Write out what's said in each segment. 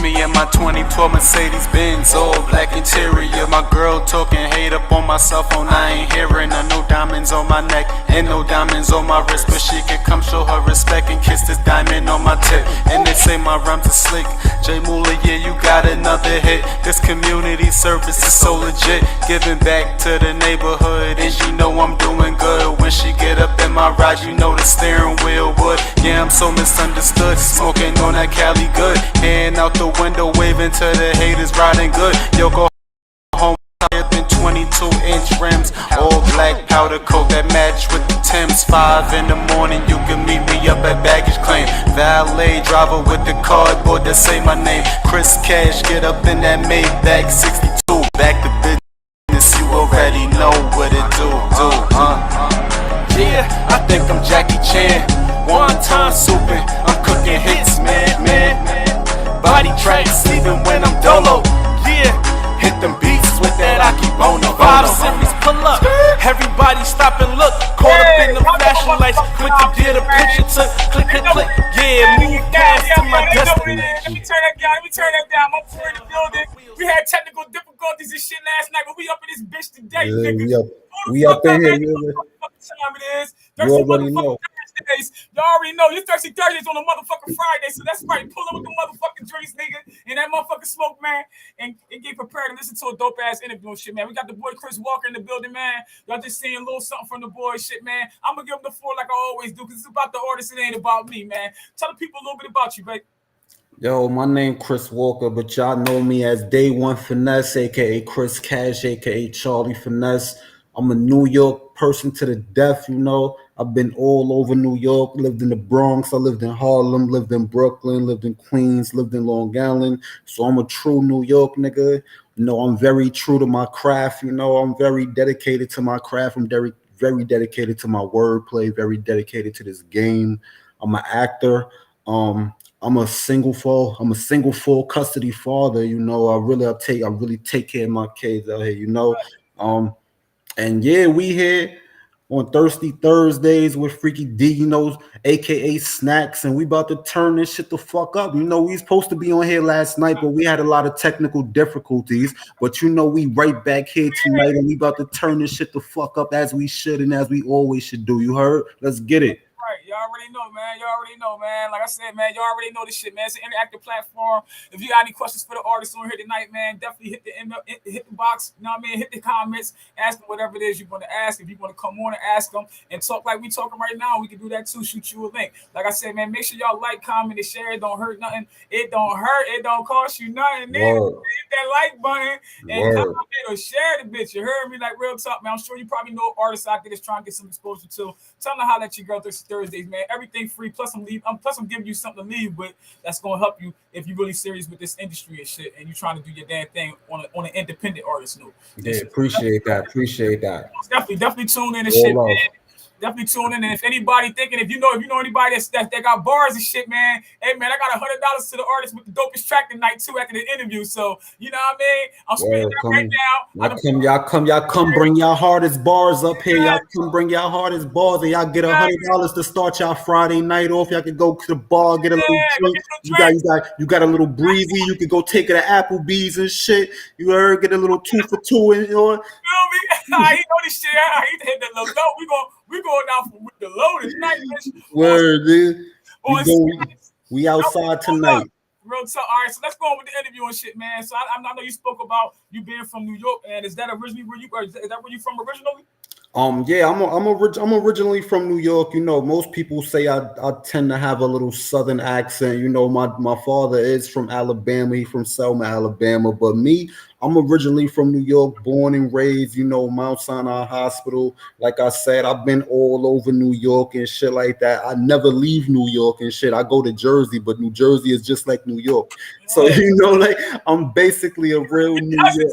me in my 2012 Mercedes Benz, all black interior. My girl talking hate up on my cell phone, I ain't hearing her. No diamonds on my neck and no diamonds on my wrist, but she can come show her respect and kiss this diamond on my tip. And they say my rhymes are slick. J Moolah, yeah, you got another hit. This community service is so legit, giving back to the neighborhood, and she know I'm doing good. When she get up in my ride, you know the steering wheel would. Yeah, I'm so misunderstood, smoking on that Cali good. Hand out the window, waving to the haters, riding good. Yo, go home, in 22-inch rims, all black powder coat that match with the Timbs. 5 in the morning, you can meet me up at baggage claim. Valet driver with the cardboard that say my name. Chris Cash, get up in that Maybach 62. Back to business, you already know what it do. Yeah, I think I'm Jackie Chan. One time souping, I'm cooking hits, man. Body tracks even when I'm dolo. Yeah, hit them beats with that Akibono. 5 series pull up, everybody stop and look. Caught up in the flashing lights, quick to get a picture took. Click. Yeah, move fast to my destiny. Let me turn that down. I'm for the building. We had technical difficulties and shit last night, but we up in this bitch today, nigga. We up in here. Time it is. Thirsty motherfucking Thursdays. Y'all already know your Thirsty Thursdays on a motherfucking Friday, so that's right. Pull up with the motherfucking drinks, nigga, and that motherfucking smoke, man, and get prepared to listen to a dope ass interview and shit, man. We got the boy Chris Walker in the building, man. Y'all just seeing a little something from the boy, shit, man. I'm gonna give him the floor like I always do, because it's about the artist, it ain't about me, man. Tell the people a little bit about you, babe. Yo, my name Chris Walker, but y'all know me as Day One Finesse, aka Chris Cash, aka Charlie Finesse. I'm a New York person to the death, you know. I've been all over New York, lived in the Bronx, I lived in Harlem, lived in Brooklyn, lived in Queens, lived in Long Island. So I'm a true New York nigga. You know, I'm very true to my craft, you know. I'm very dedicated to my craft. I'm very dedicated to my wordplay, very dedicated to this game. I'm an actor. I'm a single full custody father, you know. I really take care of my kids out here, you know. And yeah, we here on Thirsty Thursdays with Freaky D, you know, aka Snacks, and we about to turn this shit the fuck up. You know, we supposed to be on here last night, but we had a lot of technical difficulties. But you know, we right back here tonight, and we about to turn this shit the fuck up as we should and as we always should do. You heard? Let's get it. Right, y'all already know, man. Like I said, man, y'all already know this shit, man. It's an interactive platform. If you got any questions for the artists on here tonight, man, definitely hit the email, hit the box. You know what I mean? Hit the comments. Ask them whatever it is you want to ask. If you want to come on and ask them and talk like we talking right now, we can do that too. Shoot you a link. Like I said, man, make sure y'all like, comment, and share. It don't hurt nothing. It don't hurt. It don't cost you nothing. Then hit that like button and comment or share the bitch. You heard me? Like real talk, man. I'm sure you probably know artists out there that's trying to get some exposure to. Tell them how that your girl Thursdays, man. Everything free. Plus I'm giving you something to leave with that's gonna help you if you're really serious with this industry and shit, and you're trying to do your damn thing on an independent artist note. Yeah, appreciate that. Definitely tune in and shit, man. Definitely tune in. And if anybody thinking, if you know anybody that got bars and shit, man, hey man, I got $100 to the artist with the dopest track tonight too after the interview. So you know what I mean? I'm spending that right now. Y'all come bring y'all hardest bars up here. Y'all come bring y'all hardest bars, and y'all get $100 to start y'all Friday night off. Y'all can go to the bar, get a little drink. You got a little breezy. You can go take it to Applebee's and shit. You heard? Get a little 2 for 2 in your. He know this shit. I hate to hit that low. We going down with the low tonight, bitch. Word, dude. We outside tonight. Real talk. All right, so let's go on with the interview and shit, man. So I know you spoke about you being from New York, and is that originally where you? Is that where you from originally? Yeah, I'm originally from New York. You know, most people say I tend to have a little Southern accent. You know, my father is from Alabama. He's from Selma, Alabama. But me, I'm originally from New York, born and raised, you know, Mount Sinai Hospital. Like I said, I've been all over New York and shit like that. I never leave New York and shit. I go to Jersey, but New Jersey is just like New York. So, you know, like I'm basically a real New York.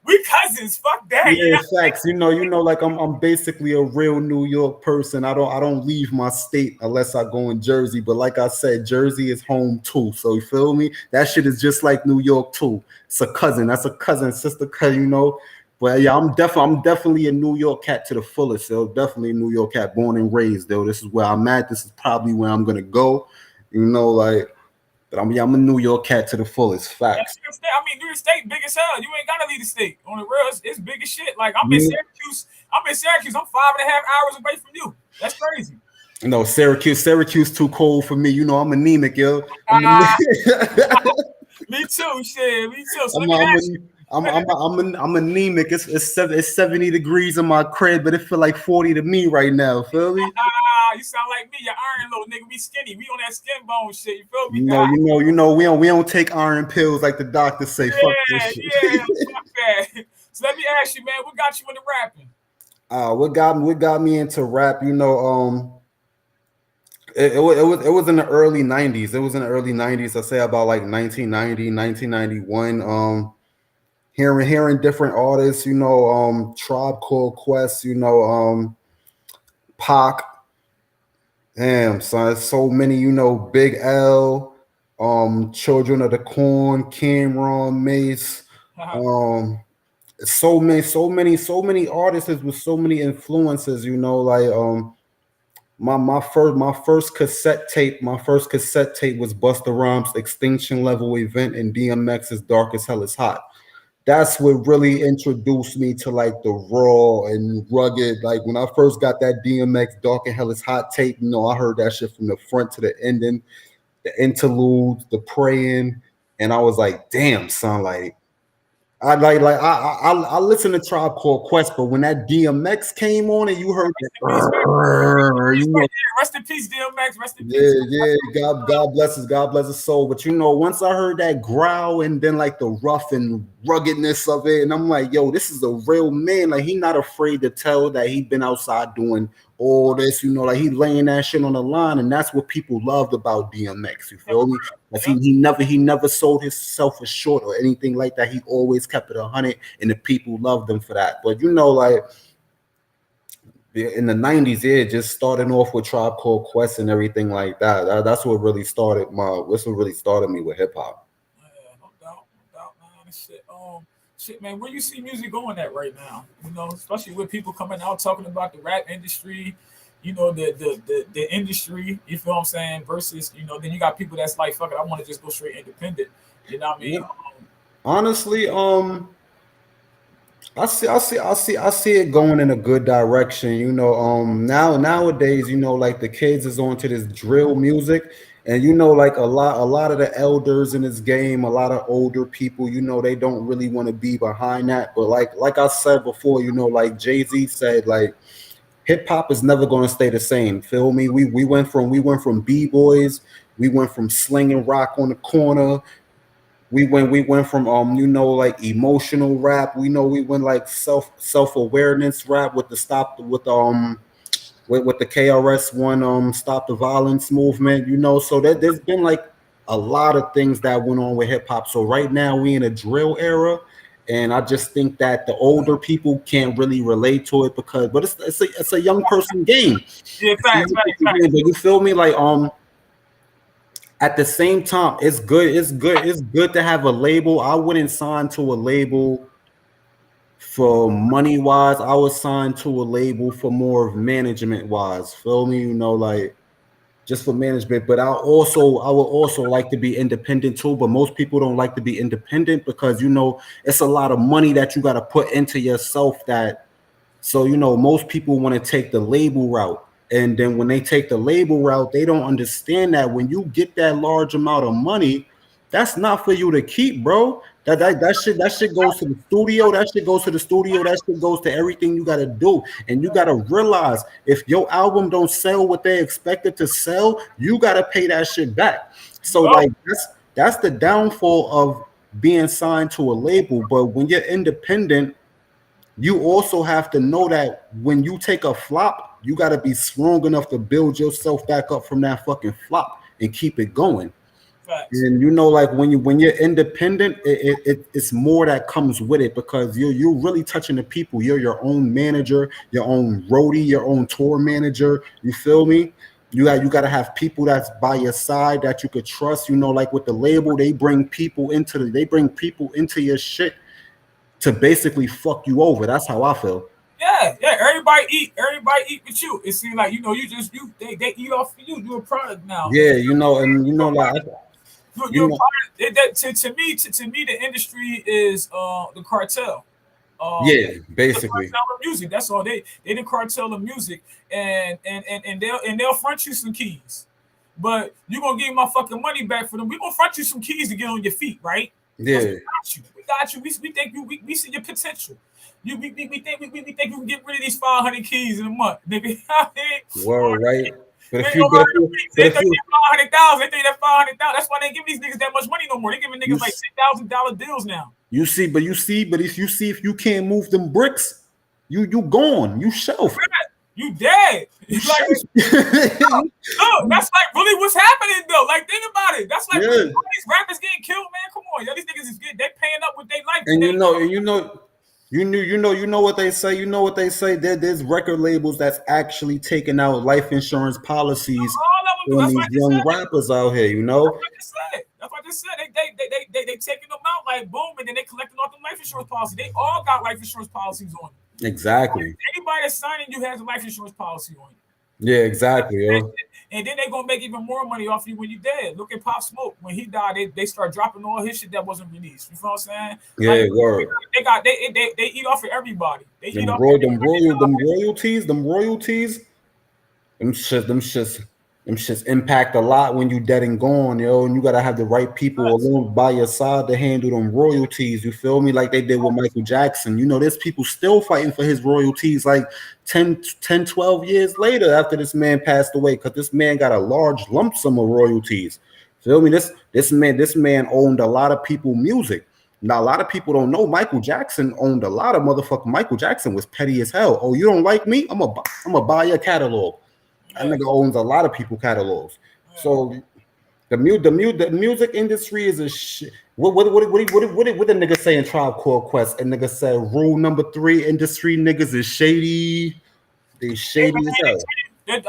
We cousins, fuck that. Yeah, facts. You know, like I'm basically a real New York person. I don't leave my state unless I go in Jersey. But like I said, Jersey is home too. So you feel me? That shit is just like New York too. It's a cousin. That's a cousin, sister cousin, you know. But yeah, I'm definitely a New York cat to the fullest. So definitely a New York cat, born and raised though. This is where I'm at. This is probably where I'm gonna go. You know, like But I'm a New York cat to the fullest. Yeah, Facts. I mean, New York State big as hell. You ain't gotta leave the state. On the real, it's big as shit. Like I'm in You Syracuse. I'm in Syracuse. I'm 5.5 hours away from you. That's crazy. know, Syracuse too cold for me. You know, I'm anemic, yo. I'm Ah, anemic. me too. Shit, me too. So I'm let me I'm ask you. I'm anemic. It's 70 degrees in my crib, but it feel like 40 to me right now. Feel me? You sound like me. You're iron little nigga. We skinny. We on that skin bone shit. You feel me? We don't take iron pills like the doctors say. Fuck this Yeah, shit. yeah. Fuck that. So let me ask you, man. What got you into rapping? What got me into rap? It was in the early 90s. It was in the early 90s. I say about like 1990, 1991. Hearing different artists, Tribe Called Quest, Pac. Damn, son, so many, Big L, Children of the Corn, Cameron, Mace, um, so many artists with so many influences, like my first cassette tape was Busta Rhymes' Extinction Level Event and DMX's Dark as Hell is Hot. That's what really introduced me to like the raw and rugged. Like when I first got that DMX Dark and Hell is Hot tape, I heard that shit from the front to the ending, the interludes, the praying, and I was like, damn, son, like I listened to Tribe Called Quest, but when that DMX came on and you heard Rest in peace, man. that, Yeah, rest in peace, DMX. Rest in yeah, peace. yeah. God bless his soul. But once I heard that growl and then like the rough and ruggedness of it, and I'm like, yo, this is a real man. Like he not afraid to tell that he been outside doing all this, like he laying that shit on the line, and that's what people loved about DMX. You Yeah, feel for me? real. Like Yep. he never sold himself as short or anything like that. He always kept it 100, and the people loved him for that. But like in the 90s, yeah, just starting off with Tribe Called Quest and everything like that. That's what really started me with hip hop. Yeah, no doubt, man. Shit, man. Where you see music going at right now? Especially with people coming out talking about the rap industry. The industry. You feel what I'm saying? Versus, then you got people that's like, fuck it, I want to just go straight independent. You know what I mean? Yeah. Honestly, I see it going in a good direction. Nowadays, like the kids is onto this drill music, and like a lot of the elders in this game, a lot of older people, they don't really want to be behind that. But like I said before, like Jay-Z said, like hip hop is never going to stay the same. Feel me? We went from b-boys, we went from slinging rock on the corner, we went from like emotional rap. We went like self-awareness rap with the stop with the KRS One stop the violence movement. So there's been like a lot of things that went on with hip hop. So right now we in a drill era, and I just think that the older people can't really relate to it but it's a young person game. Yeah, It's a facts, young facts, person game. facts. But you feel me? Like at the same time, it's good to have a label. I wouldn't sign to a label for money wise. I would sign to a label for more of management wise. Feel me? Like just for management. But I would also like to be independent too. But most people don't like to be independent because it's a lot of money that you got to put into yourself. So, most people want to take the label route. And then when they take the label route, they don't understand that when you get that large amount of money, that's not for you to keep, bro. That shit goes to the studio. That shit goes to the studio. That shit goes to everything you gotta do. And you gotta realize if your album don't sell what they expected to sell, you gotta pay that shit back. So Yup. like that's the downfall of being signed to a label. But when you're independent, you also have to know that when you take a flop, you got to be strong enough to build yourself back up from that fucking flop and keep it going. Facts. And like when you're independent, it's more that comes with it because you're really touching the people. You're your own manager, your own roadie, your own tour manager. You feel me? You got to have people that's by your side that you could trust. Like with the label, they bring people into your shit to basically fuck you over. That's how I feel. Yeah, yeah. Everybody eat with you. It seems like you just they eat off of you. You a product now, and Yeah, and you a like product. You You're a know, part of, to me, the industry is the cartel. yeah, The basically, cartel of music. That's all they the cartel of music, and they'll front you some keys, but you gonna give my fucking money back for them. We gonna front you some keys to get on your feet, right? Because yeah. we got you. We got you. We think we see your potential. We think we can get rid of these 500 keys in a month, nigga. Word, right? But They if ain't you, gonna but if hurt you, the but They if think you, that 500,000. They think that 500,000. That's why they give these niggas that much money no more. They giving you, niggas like $10,000 deals now. you see, but if you see, if you can't move them bricks, you gone, you shelved, You dead. you Like, shelved. look, that's like really what's happening though. Like, think about it. That's like really Yeah, all these rappers getting killed, man. Come on, yo, these niggas is getting they paying up with their life. and you know what they say. You know what they say. There's record labels that's actually taking out life insurance policies All of them do. on That's what these I just young said. rappers out here. You That's know, what I just said. That's what I just said. They taking them out like boom, and then they collecting all them life insurance policies. They all got life insurance policies on them. exactly. Anybody that's signing you has a life insurance policy on you. Yeah, exactly. Yo. And then they gonna make even more money off you when you dead. Look at Pop Smoke. When he died, they start dropping all his shit that wasn't released. You know what I'm saying? Like Yeah, word. they eat off of everybody. They eat Them off of roy, them everybody. royalties, them royalties. Them shit, them shits impact a lot when you dead and gone, yo. And you gotta have the right people along by your side to handle them royalties. You feel me? Like they did with Michael Jackson. You know, there's people still fighting for his royalties like 12 years later after this man passed away, because this man got a large lump sum of royalties. Feel me? This man owned a lot of people music. Now a lot of people don't know Michael Jackson owned a lot of motherfucking. Michael Jackson was petty as hell. Oh, you don't like me? I'm gonna buy your catalog. That Yeah, nigga owns a lot of people catalogs. yeah. So the music industry is a shit. What the nigga say in Tribe Called Quest? And nigga said rule number 3: industry niggas is shady. They Hey, shady as man, hell.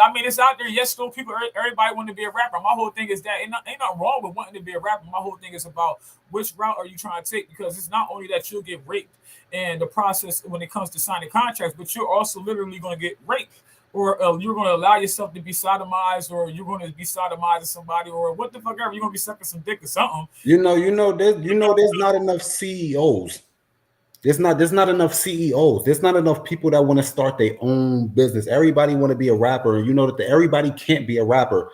I mean, it's out there. Yes, still people. Everybody want to be a rapper. My whole thing is that ain't nothing wrong with wanting to be a rapper. My whole thing is about which route are you trying to take, because it's not only that you'll get raped and the process when it comes to signing contracts, but you're also literally going to get raped, or you're going to allow yourself to be sodomized, or you're going to be sodomizing somebody, or what the fuck ever. You're going to be sucking some dick or something. There's not enough CEOs. There's not enough CEOs. There's not enough people that want to start their own business. Everybody want to be a rapper, and you know that everybody can't be a rapper.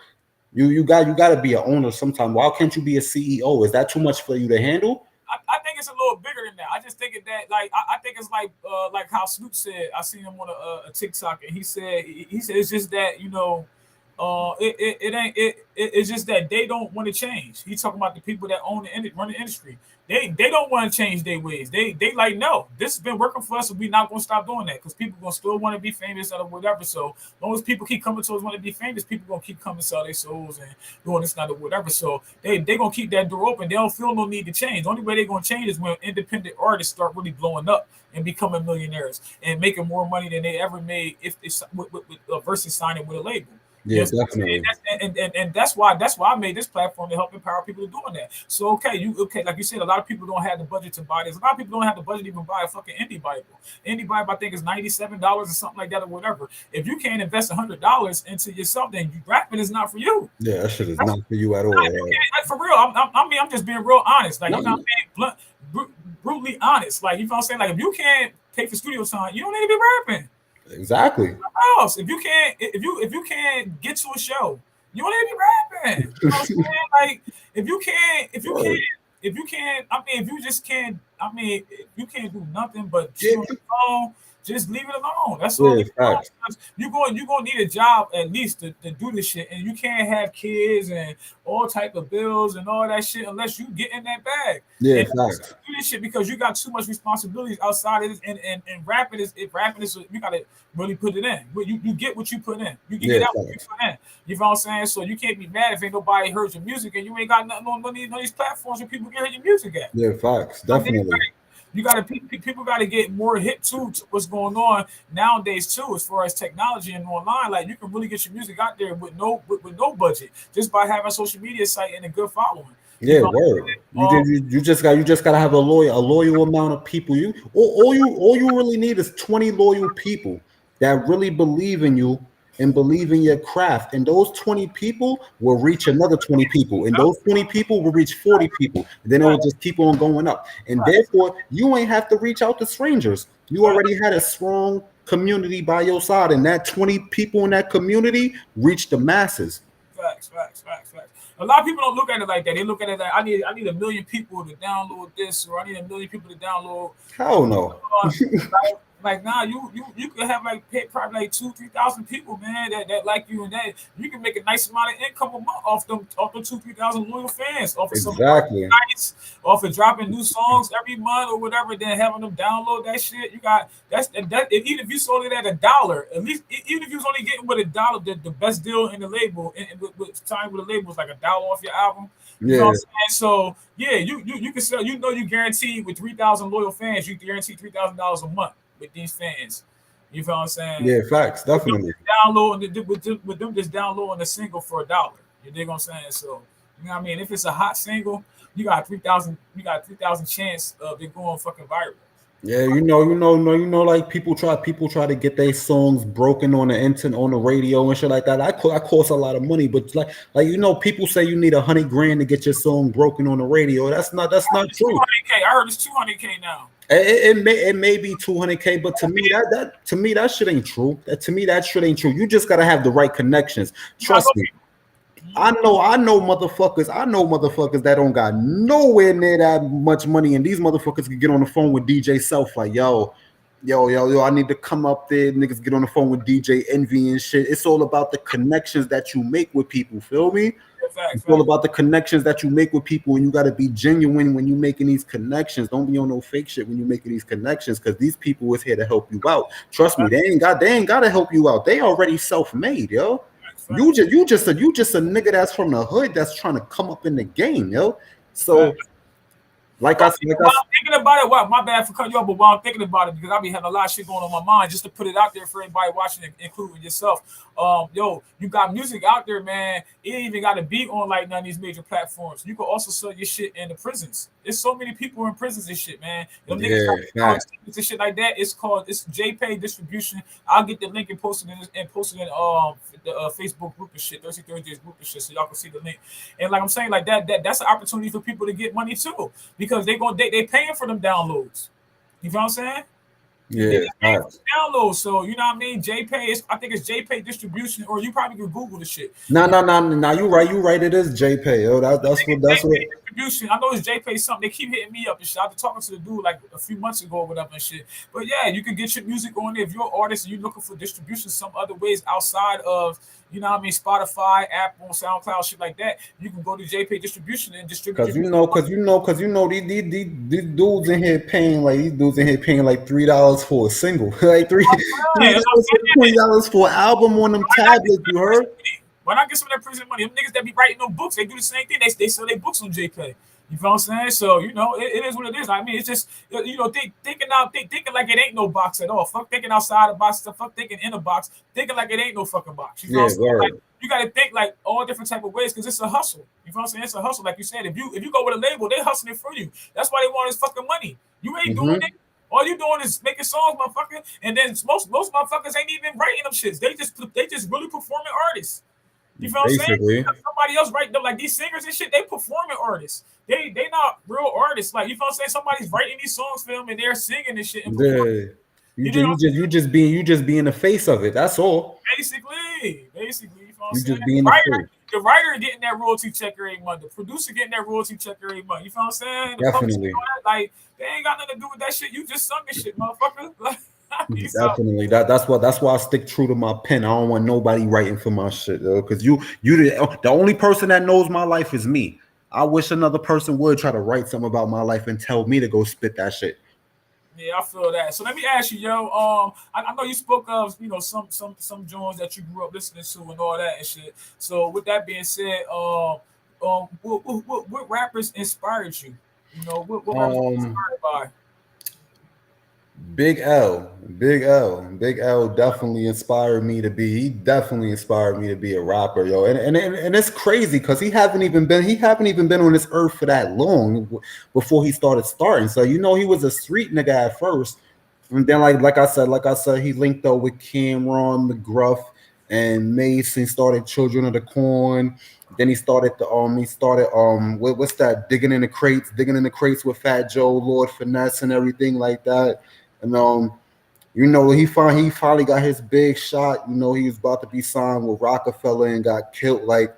You got to be an owner sometime. Why can't you be a CEO? Is that too much for you to handle? I think it's a little bigger than that. I just think that I think it's like how Snoop said. I seen him on a TikTok, and he said it's just that it ain't it's just that they don't want to change. He's talking about the people that run the industry. They don't want to change their ways. They like, no, this has been working for us, and we're not gonna stop doing that, because people gonna still want to be famous or whatever. So as long as people keep coming to us want to be famous, people gonna keep coming to sell their souls and doing this not or whatever. So they gonna keep that door open. They don't feel no need to change. The only way they gonna change is when independent artists start really blowing up and becoming millionaires and making more money than they ever made if they versus signing with a label. Yeah, Yes, definitely. and that's why I made this platform to help empower people to doing that. So okay, like you said, a lot of people don't have the budget to buy this. A lot of people don't have the budget to even buy a fucking indie Bible. Indie Bible, I think, is $97 or something like that or whatever. If you can't invest $100 into yourself, then rapping is not for you. Yeah, that shit is That's not for you at not, all. you Right? can't, like, for real. I'm just being real honest. Like, No, you know what I mean? Brutally honest. Like, you know what I'm saying? Like, if you can't pay for studio time, you don't need to be rapping exactly. else. If you can't get to a show, you don't need to be rapping. You know what I'm saying? Like, Right. if you can't, I mean, if you just can't, I mean, if you can't do nothing but Yeah, shit on your phone, just leave it alone. That's all. yeah, Leave it alone. facts. Because you're gonna need a job at least to do this shit, and you can't have kids and all type of bills and all that shit unless you get in that bag. Yeah, And facts. do this shit because you got too much responsibilities outside of this. And rapping is you gotta really put it in. But you get what you put in. You can Yeah, get out what you facts. put in. You know what I'm saying? So you can't be mad if ain't nobody heard your music and you ain't got nothing on these platforms where people can hear your music at. Yeah, facts. I think Definitely. you got to people got to get more hip to what's going on nowadays too, as far as technology and online. Like, you can really get your music out there with no budget, just by having a social media site and a good following. You Yeah, know, word. um, You just gotta have a loyal amount of people. All you really need is 20 loyal people that really believe in you and believe in your craft. And those 20 people will reach another 20 people. And those 20 people will reach 40 people. And then it will Right, just keep on going up. And right, therefore, you ain't have to reach out to strangers. You right. already had a strong community by your side. And that 20 people in that community reached the masses. Facts, facts, facts, facts. A lot of people don't look at it like that. They look at it like I need a million people to download this, or I need a million people to download. Hell no. Like now, you could have like probably like 2,000 3,000 people, man, that like you, and that you can make a nice amount of income a month off them 2,000 3,000 loyal fans, off of some Exactly. nights, off of dropping new songs every month or whatever. Then having them download that shit. You got that. Even if you sold it at $1, at least even if you was only getting with $1, the best deal in the label, and with time with the label was like $1 off your album. You know what Yeah. I'm saying? So yeah, you can sell. You know, you guaranteed with 3,000 loyal fans, you guarantee $3,000 a month with these fans. You feel what I'm saying? Yeah, facts. With them Definitely. downloading with them just downloading a single for $1. You dig what I'm saying? So you know what I mean? If it's a hot single, you got 3,000 chance of it going fucking viral. Yeah, like people try to get their songs broken on the internet, on the radio and shit like that. I cost a lot of money, but people say you need 100 grand to get your song broken on the radio. That's not It's true. 200K. I heard it's 200K now. It may be 200K, but to me that shit ain't true. To me that shit ain't true. You just gotta have the right connections. You gotta Trust go. me. I know motherfuckers that don't got nowhere near that much money, and these motherfuckers can get on the phone with DJ Self like, yo, I need to come up there. Niggas get on the phone with DJ Envy and shit. It's all about the connections that you make with people. Feel me? Facts, It's all facts. about the connections that you make with people, and you got to be genuine when you making these connections. Don't be on no fake shit when you making these connections, because these people is here to help you out. Trust me, they ain't got to help you out. They already self-made, yo. Facts, You facts, just you just a nigga that's from the hood that's trying to come up in the game, yo. So facts. like I While, said, like I while s- I'm thinking about it, my bad for cutting you off, but while I'm thinking about it, because I be having a lot of shit going on in my mind, just to put it out there for everybody watching, including yourself. Yo, you got music out there, man. It ain't even got to be on like none of these major platforms. You can also sell your shit in the prisons. There's so many people in prisons and shit, man. Them niggas yeah, got facts. tickets and shit like that. It's JPay distribution. I'll get the link and post it in the Facebook group and shit, Thursday Thursdays group and shit, so y'all can see the link. And like I'm saying, like that's an opportunity for people to get money too, because they paying for them downloads. You feel what I'm saying? They Yeah, paying for facts. the downloads, so you know what I mean. JPay is, I think it's JPay distribution, or you probably could Google the shit. No, no, no, no. You right. It is JPay. Yo, that's what. JPay distribution. I know it's JPay something. They keep hitting me up and shit. I've been talking to the dude like a few months ago or whatever and shit. But yeah, you can get your music on there. If you're an artist and you're looking for distribution some other ways outside of, you know what I mean, Spotify, Apple, SoundCloud, shit like that, you can go to JPay distribution and distribute Cause your you music. know, cause you know, cause you know, these dudes in here paying like $3 for a single, like three Hey, three that's what I'm dollars saying. $20 for an album on them Why not get tablets. some of You that heard? prison money? Why not get some of that prison money? Them niggas that be writing no books, they do the same thing. They sell their books on JPay. You feel what I'm saying? So you know, it is what it is. I mean, it's just thinking like it ain't no box at all. Fuck thinking outside the box. Fuck thinking in the box. Thinking like it ain't no fucking box. You feel what I'm Yeah, saying? Like word. you got to think like all different type of ways, because it's a hustle. You feel what I'm saying? It's a hustle. Like you said, if you go with a label, they hustling it for you. That's why they want is fucking money. You ain't doing Mm-hmm. it. All you doing is making songs, motherfucker. And then most motherfuckers ain't even writing them shits. They just really performing artists. You feel what I'm saying? Basically, Somebody else write them, like these singers and shit. They performing artists. They not real artists. Like you feel what I'm saying? Somebody's writing these songs for them and they're singing and shit and performing. yeah. You You just know what you I'm just saying? you just being you just being the face of it. That's all. Basically, you feel what I'm You saying? just being the face. The writer getting that royalty check every month. The producer getting that royalty check every month. You feel what I'm saying? The publisher Definitely, doing that, like they ain't got nothing to do with that shit. You just sung this shit, motherfucker. Like, so definitely. That's why I stick true to my pen. I don't want nobody writing for my shit, though. Because the only person that knows my life is me. I wish another person would try to write something about my life and tell me to go spit that shit. yeah, I feel that. So let me ask you, yo. I know you spoke of, some Jones that you grew up listening to and all that and shit. So with that being said, what rappers inspired you? What rappers you Um, inspired by? Big L definitely inspired me to be. He definitely inspired me to be a rapper, yo. And it's crazy because he haven't even been on this earth for that long before he starting. So he was a street nigga at first, and then like I said, he linked up with Cameron McGruff. and Mason started Children of the Corn. Then he started what's that, digging in the crates with Fat Joe, Lord Finesse, and everything like that. And he finally got his big shot. He was about to be signed with Rockefeller and got killed like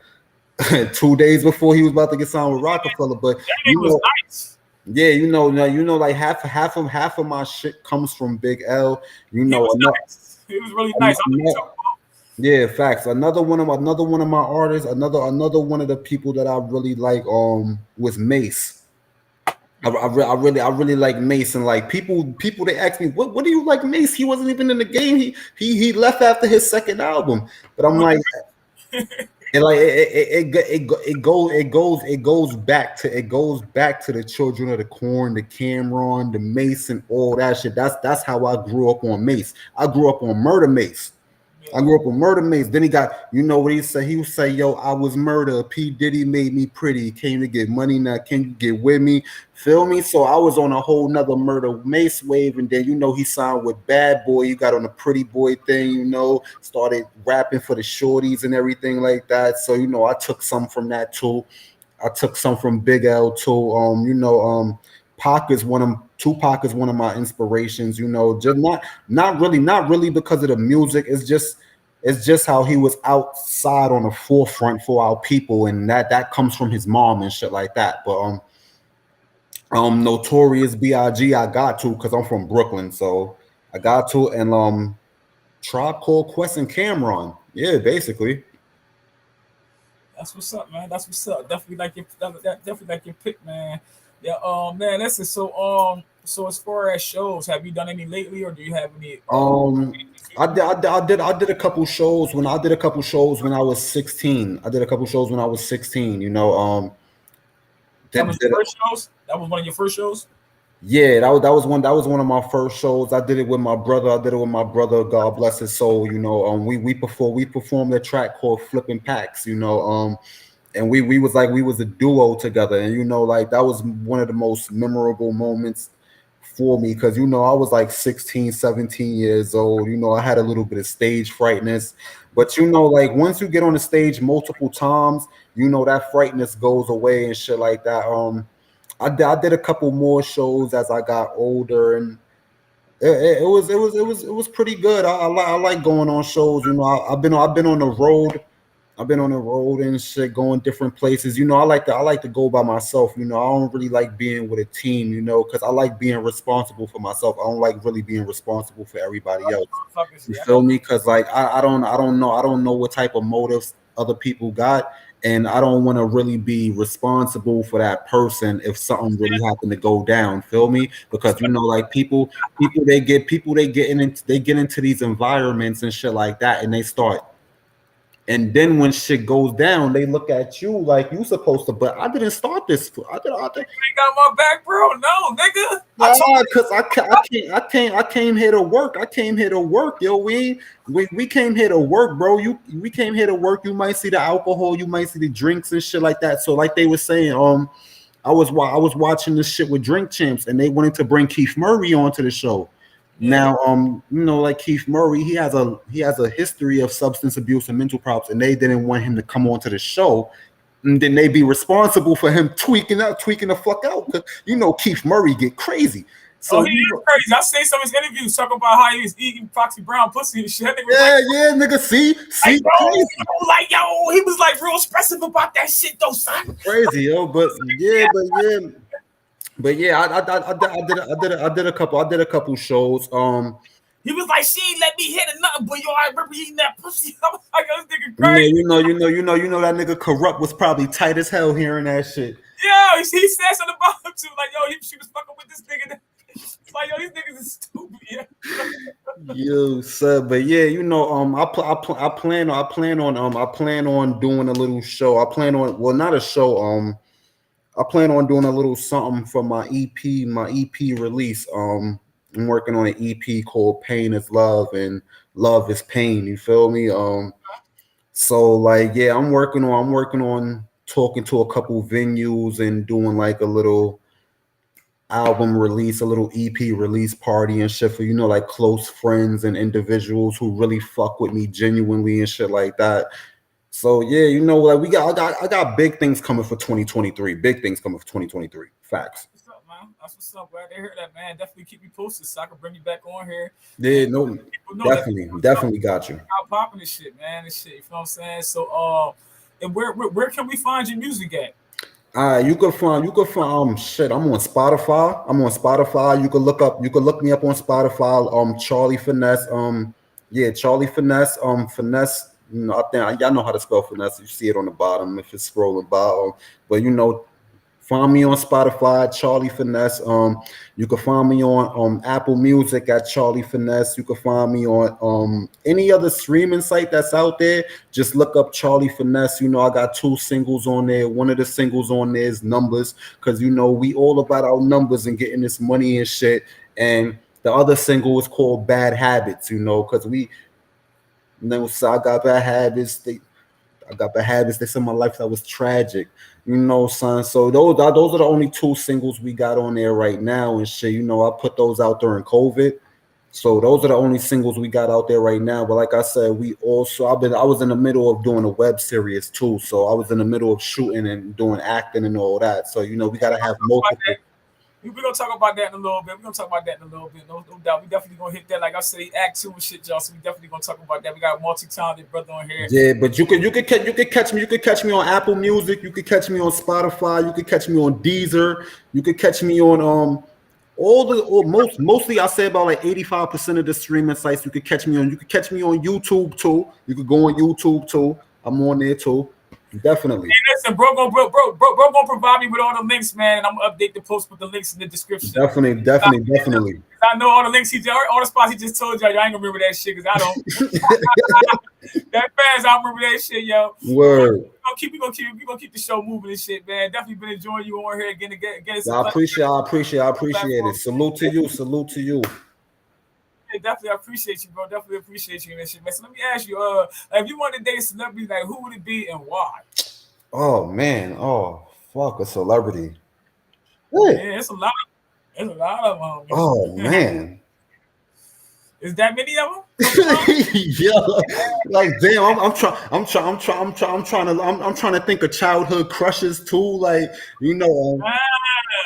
2 days before he was about to get signed with Rockefeller. But That nigga you was know, nice. yeah, like half of my shit comes from Big L. You He know, was another, nice. He was really nice. I know you talking about. yeah, facts. Another one of my artists, another one of the people that I really like was Mace. I really like Mace, and like people they ask me, what do you like Mace? He wasn't even in the game. He left after his second album. But I'm What like, you and like it goes back to the Children of the Corn, the Cameron, the Mace, and all that shit. That's how I grew up on Mace. I grew up on Murder Mace. I yeah. grew up with Murder Maze. Then he got, what he say? He would say, "Yo, I was murder. P Diddy made me pretty. He came to get money. Now can you get with me? Feel me?" So I was on a whole nother Murder Mace wave, and then he signed with Bad Boy. You got on the Pretty Boy thing. Started rapping for the shorties and everything like that. So I took some from that too. I took some from Big L too. Tupac is one of my inspirations. Just not really because of the music. It's just how he was outside on the forefront for our people, and that comes from his mom and shit like that. But Notorious B.I.G. I got to because I'm from Brooklyn, so I got to, and Tribe Called Quest and Cameron. Yeah, basically. That's what's up, man. That's what's up. Definitely like definitely like your pick, man. Yeah, man. Listen, so as far as shows, have you done any lately, or do you have any anything future? I did a couple shows when I was 16. I did a couple shows when I was 16. That Did, was your did first shows. That was one of your first shows. Yeah, that was one of my first shows. I did it with my brother. I did it with my brother. God bless his soul. We performed a track called Flipping Packs. And we was a duo together, and like that was one of the most memorable moments for me because I was like 16, 17 years old. I had a little bit of stage frightness, but like once you get on the stage multiple times, that frightness goes away and shit like that. I did a couple more shows as I got older, and it was pretty good. I like going on shows. I've been on the road. I've been on the road and shit, going different places. I like to go by myself. I don't really like being with a team. Because I like being responsible for myself. I don't like really being responsible for everybody else. Fuckers, You yeah. feel me? Because like I don't know what type of motives other people got, and I don't want to really be responsible for that person if something really happened to go down. Feel me? Because like people they get into these environments and shit like that, and they start. And then when shit goes down, they look at you like you supposed to. But I didn't start this. I did. You ain't got my back, bro. No, nigga. I Nah, told cause I came here to work. I came here to work, yo. We came here to work, bro. We came here to work. You might see the alcohol, you might see the drinks and shit like that. So like they were saying, I was watching this shit with Drink Champs, and they wanted to bring Keith Murray onto the show. you. Yeah. Now, like Keith Murray, he has a history of substance abuse and mental problems, and they didn't want him to come onto the show. And then they be responsible for him tweaking the fuck out. Because Keith Murray get crazy. Oh, So he is crazy. I seen some of his interviews talking about how he was eating Foxy Brown pussy and shit. That nigga was yeah, yeah, nigga. See, crazy, he was like real expressive about that shit though, son. crazy, yo. But yeah, I did a couple shows. He was like, she ain't let me hit or nothing, but yo, I remember eating that pussy. I was like, this nigga Yeah, crazy. that nigga corrupt was probably tight as hell hearing that shit. Yeah, he said something about him too. Like, yo, she was fucking with this nigga. It's like, yo, these niggas is stupid. Yeah. Yo, sir, but yeah, I plan on doing a little show. Not a show. I plan on doing a little something for my EP release. I'm working on an EP called Pain is Love and Love is Pain. You feel me? So like yeah, I'm working on talking to a couple venues and doing like a little album release, a little EP release party and shit for like close friends and individuals who really fuck with me genuinely and shit like that. So yeah, like I got big things coming for 2023. Big things coming for 2023. Facts. What's up, man? That's what's up. Glad to hear that, man. Definitely keep me posted so I can bring you back on here Yeah, and no, let people know that definitely, definitely got you. how popping this shit, man. This shit, you know what I'm saying? So, and where can we find your music at? You could find shit. I'm on Spotify. I'm on Spotify. You could look me up on Spotify. Charlie Finesse. Yeah, Charlie Finesse. Finesse. I think y'all know how to spell finesse. You see it on the bottom if it's scrolling by. But find me on Spotify, Charlie Finesse. You can find me on Apple Music at Charlie Finesse. You can find me on any other streaming site that's out there. Just look up Charlie Finesse. I got two singles on there. One of the singles on there is Numbers, because we all about our numbers and getting this money and shit. And the other single is called Bad Habits. Because so I got bad habits. I got bad habits. They said my life that was tragic, son. So those are the only two singles we got on there right now and shit. I put those out during COVID. So those are the only singles we got out there right now. But like I said, I was in the middle of doing a web series too. So I was in the middle of shooting and doing acting and all that. So we gotta have multiple. We're gonna talk about that in a little bit. We're gonna talk about that in a little bit. No doubt. We definitely gonna hit that. Like I say, act two and shit, y'all. So we definitely gonna talk about that. We got a multi-talented brother on here. Yeah, but you could catch me on Apple Music, you could catch me on Spotify, you could catch me on Deezer, you could catch me on mostly I say about like 85% of the streaming sites you could catch me on. You could catch me on YouTube too. You could go on YouTube too. I'm on there too. Definitely. Hey, listen, bro, gonna provide me with all the links, man, and I'm gonna update the post with the links in the description. Definitely. I know all the links all the spots he just told y'all. Y'all ain't gonna remember that shit because I don't. That fans, I remember that shit, yo. Word. We gonna keep the show moving and shit, man. Definitely been enjoying you on here again. I appreciate it. Salute to you. Salute to you. Yeah, definitely, I appreciate you, bro. Definitely appreciate you and that shit, man. So let me ask you, if you wanted to date a celebrity, like who would it be and why? Oh man. Oh fuck, a celebrity. Hey. Yeah, it's a lot. It's a lot of Oh them. man. Is that many of them? Yeah, like damn, I'm trying to think of childhood crushes too. Like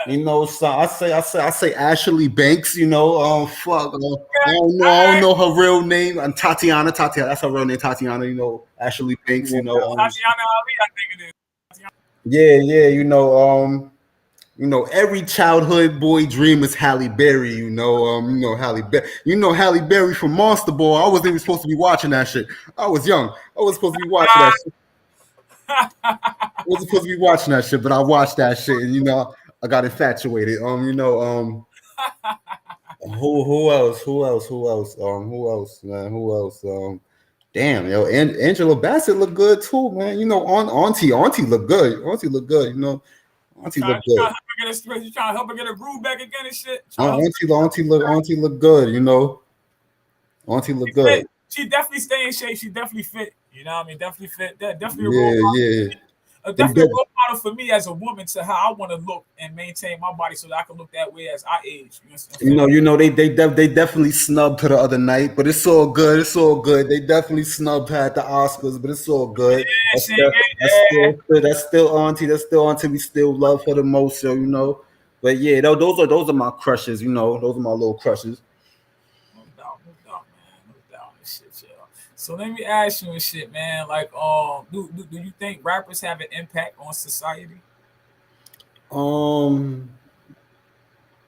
so I say Ashley Banks. Fuck. I don't know her real name. And Tatiana, that's her real name, Tatiana. Ashley Banks. Tatiana Ali, I think it is. Yeah. Every childhood boy dream is Halle Berry. Halle Berry. Halle Berry from Monster Ball. I wasn't even supposed to be watching that shit. I was young. I was supposed to be watching that shit. I wasn't supposed to be watching that shit, but I watched that shit, and I got infatuated. Who else? Man? Who else? Damn, Angela Bassett look good too, man. Auntie look good. Auntie look good. Auntie look good. You trying to help her get her groove back again and shit. Auntie look good. Auntie look good. She definitely stay in shape. She definitely fit. You know what I mean? Definitely fit. Definitely a role Yeah, model. yeah. Definitely a role model for me as a woman to how I want to look and maintain my body so that I can look that way as I age. They definitely snubbed her the other night, but it's all good. It's all good. They definitely snubbed her at the Oscars, but it's all good. That's still Auntie. That's still Auntie. We still love her the most, so. But yeah, those are my crushes. Those are my little crushes. No doubt, man. No doubt. Shit, yeah. So let me ask you and shit, man. Like, do you think rappers have an impact on society? Um.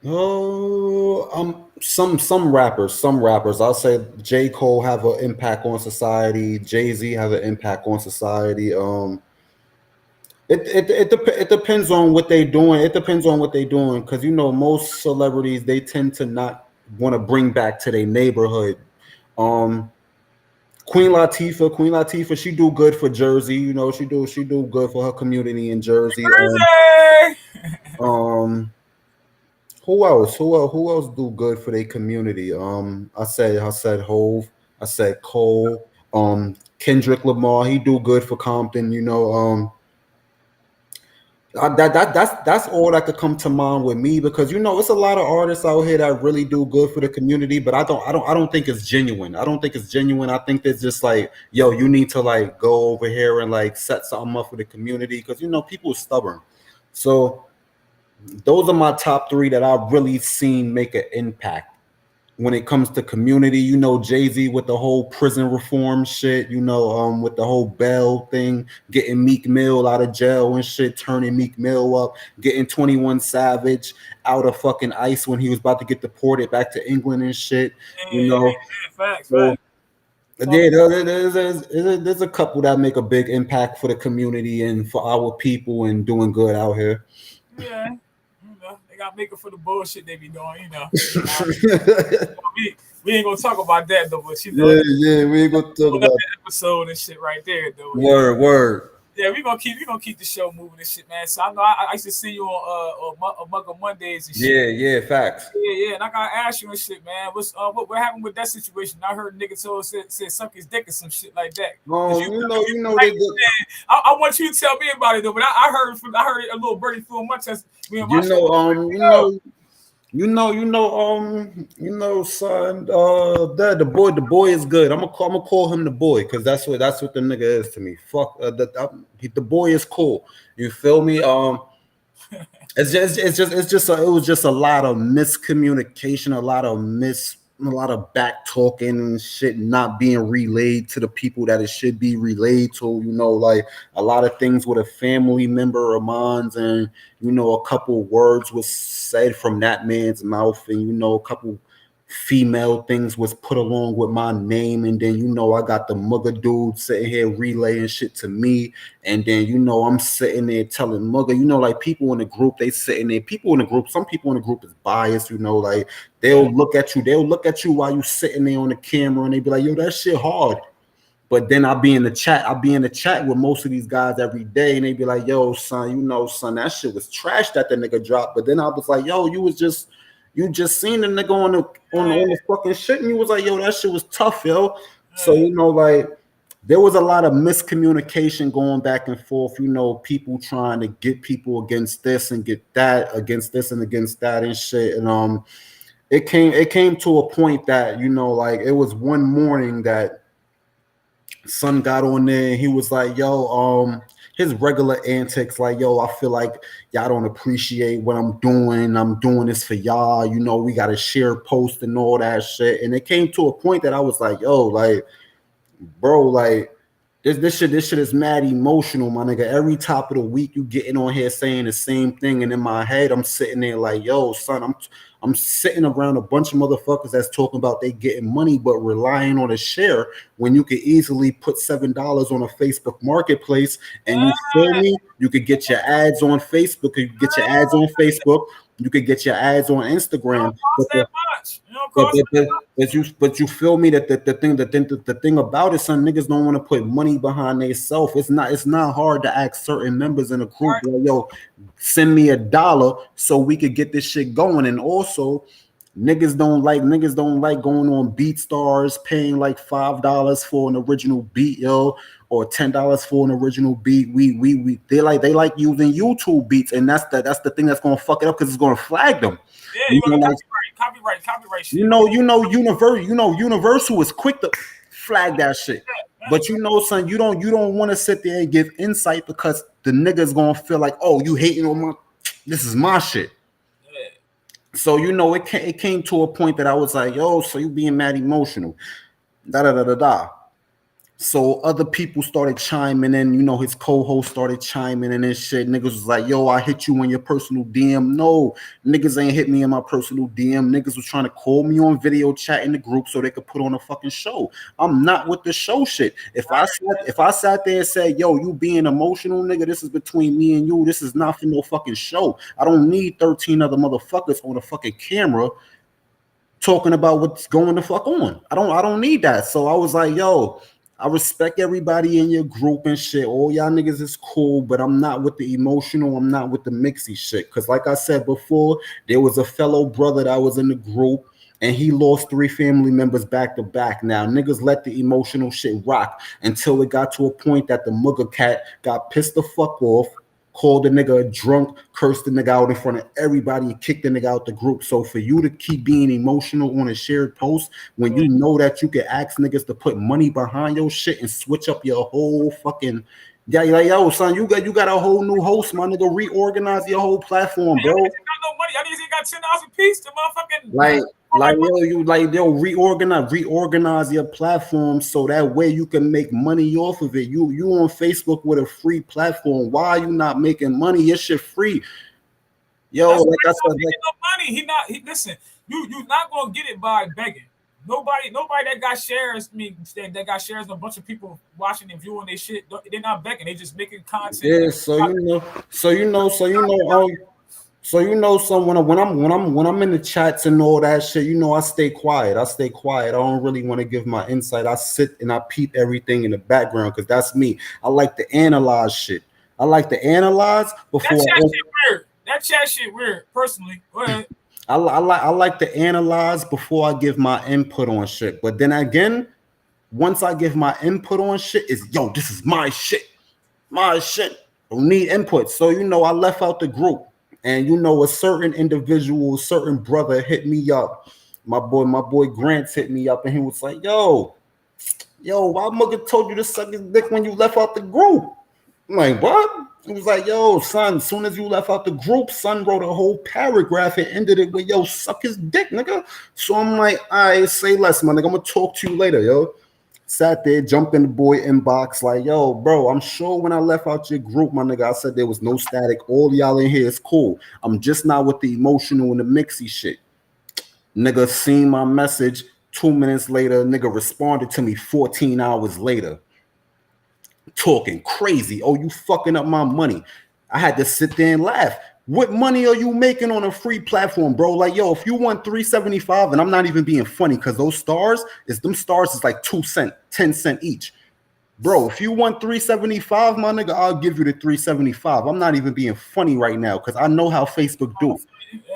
Oh, some rappers. I'll say J. Cole have an impact on society. Jay-Z have an impact on society. It depends on what they're doing. It depends on what they're doing, because most celebrities, they tend to not want to bring back to their neighborhood. Um, Queen Latifah, she do good for Jersey. She do good for her community in Jersey. Thursday! Who else do good for their community? I said Hove. I said Cole. Kendrick Lamar, he do good for Compton. That's all that could come to mind with me because it's a lot of artists out here that really do good for the community, but I don't think it's genuine. I don't think it's genuine. I think it's just like, yo, you need to like go over here and like set something up for the community because people are stubborn. So those are my top three that I've really seen make an impact when it comes to community. Jay-Z with the whole prison reform shit, with the whole bail thing, getting Meek Mill out of jail and shit, turning Meek Mill up, getting 21 Savage out of fucking ICE when he was about to get deported back to England and shit, Yeah, you know. facts, So facts. Talk yeah, there's a couple that make a big impact for the community and for our people and doing good out here. Yeah, they got making for the bullshit they be doing. We ain't gonna talk about that though, but Yeah, yeah, we ain't gonna talk another about episode and shit right there though. word. Yeah, we gonna keep the show moving and shit, man. So I know I used to see you on Mugger Mondays and shit. Yeah, facts. Yeah, and I gotta ask you and shit, man. What happened with that situation? I heard nigga said suck his dick or some shit like that. They. I want you to tell me about it though. But I heard it a little birdie through my chest. Me and my shit. Son. The boy is good. I'm gonna call him the boy because that's what the nigga is to me. Fuck, the boy is cool. You feel me? It was just a lot of miscommunication, a lot of back talking and shit not being relayed to the people that it should be relayed to. Like a lot of things with a family member of mine's, and a couple words was said from that man's mouth, and a couple female things was put along with my name, and then I got the mugger dude sitting here relaying shit to me, and then I'm sitting there telling mugger, like people in the group, they sitting there, some people in the group is biased, like they'll look at you while you sitting there on the camera and they be like, yo, that shit hard. But then I'll be in the chat with most of these guys every day, and they be like, yo, son, that shit was trash that the nigga dropped. But then I was like, yo, you just seen the nigga on the fucking shit, and you was like, yo, that shit was tough, yo. So like there was a lot of miscommunication going back and forth, people trying to get people against this and get that, against this and against that and shit. And it came to a point that, like it was one morning that son got on there and he was like, yo, his regular antics, like, yo, I feel like y'all don't appreciate what I'm doing. I'm doing this for y'all. We got to share post and all that shit. And it came to a point that I was like, yo, like, bro, like, this shit is mad emotional, my nigga. Every top of the week, you getting on here saying the same thing, and in my head, I'm sitting there like, yo, son, I'm sitting around a bunch of motherfuckers that's talking about they getting money but relying on a share when you could easily put $7 on a Facebook marketplace, and you feel me? You could get your ads on Facebook, you could get your ads on Facebook, you could get your ads on Instagram. But you feel me that the thing about it, some niggas don't want to put money behind themselves. It's not hard to ask certain members in a group, like, yo, send me $1 so we could get this shit going. And also, niggas don't like going on BeatStars, paying like $5 for an original beat, yo, or $10 for an original beat. They like using YouTube beats, and that's the thing that's gonna fuck it up because it's gonna flag them. Yeah, copyright shit. Universal is quick to flag that shit. But son, you don't want to sit there and give insight because the nigga's gonna feel like, oh, you hating on this is my shit. Yeah. So it came to a point that I was like, yo, so you being mad emotional. Da da da da da. So other people started chiming in, his co-host started chiming in and shit. Niggas was like, yo, I hit you in your personal DM. No, niggas ain't hit me in my personal DM. Niggas was trying to call me on video chat in the group so they could put on a fucking show. I'm not with the show shit. If I sat there and said, yo, you being emotional, nigga, this is between me and you. This is not for no fucking show. I don't need 13 other motherfuckers on a fucking camera talking about what's going the fuck on. I don't need that. So I was like, yo, I respect everybody in your group and shit. All y'all niggas is cool, but I'm not with the emotional. I'm not with the mixy shit. Because like I said before, there was a fellow brother that was in the group, and he lost 3 family members back to back. Now, niggas let the emotional shit rock until it got to a point that the mugger cat got pissed the fuck off, called the nigga a drunk, cursed the nigga out in front of everybody, and kicked the nigga out the group. So for you to keep being emotional on a shared post when you know that you can ask niggas to put money behind your shit and switch up your whole fucking like yo, son, you got a whole new host, my nigga. Reorganize your whole platform, Y'all bro. niggas ain't got no money. Y'all niggas ain't got $10 a piece to motherfucking Like yo, reorganize your platform so that way you can make money off of it. You on Facebook with a free platform. Why are you not making money? Your shit free. Yo, That's like I not said, making no money. He listen. You not gonna get it by begging. Nobody that got shares. I mean, that got shares. A bunch of people watching and viewing their shit. They're not begging. They just making content. yeah. So when I'm in the chats and all that shit, I stay quiet. I don't really want to give my insight. I sit and I peep everything in the background because that's me. I like to analyze shit. I like to analyze That before chat I shit weird. That chat shit weird. Personally, go ahead. I like to analyze before I give my input on shit. But then again, once I give my input on shit, is yo, this is my shit. My shit. Don't need input. So I left out the group. And a certain individual, certain brother hit me up. My boy Grants hit me up and he was like, yo, why mugga told you to suck his dick when you left out the group? I'm like, what? He was like, yo, son, as soon as you left out the group, son wrote a whole paragraph and ended it with, yo, suck his dick, nigga. So I'm like, all right, say less, man. Nigga, I'm gonna talk to you later, yo. Sat there, jumped in the boy inbox, like, yo, bro, I'm sure when I left out your group, my nigga, I said there was no static. All y'all in here is cool. I'm just not with the emotional and the mixy shit. Nigga seen my message 2 minutes later. Nigga responded to me 14 hours later. Talking crazy. Oh, you fucking up my money. I had to sit there and laugh. What money are you making on a free platform, bro? Like, yo, if you want 375, and I'm not even being funny because those stars is like 2 cents, 10 cents each. Bro, if you want 375, my nigga, I'll give you the 375. I'm not even being funny right now because I know how Facebook do.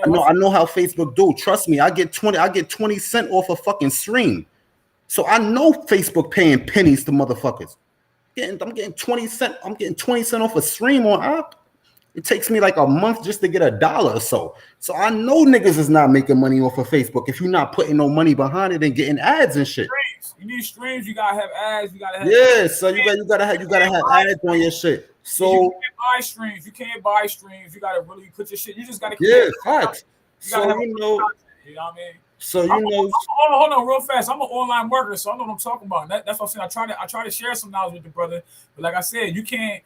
I know how Facebook do. Trust me, I get 20 cents off a fucking stream. So I know Facebook paying pennies to motherfuckers. I'm getting 20 cents. I'm getting 20 cents off a stream on app. It takes me like a month just to get $1 or so. So I know niggas is not making money off of Facebook if you're not putting no money behind it and getting ads and shit. You need streams. You gotta have ads. You gotta have So you gotta have ads on your shit. So you can't buy streams. You can't buy streams. You gotta really put your shit. You just gotta facts. You know what I mean? So hold on, real fast. I'm an online worker, so I know what I'm talking about. That's what I'm saying. I try to share some knowledge with the brother, but like I said, you can't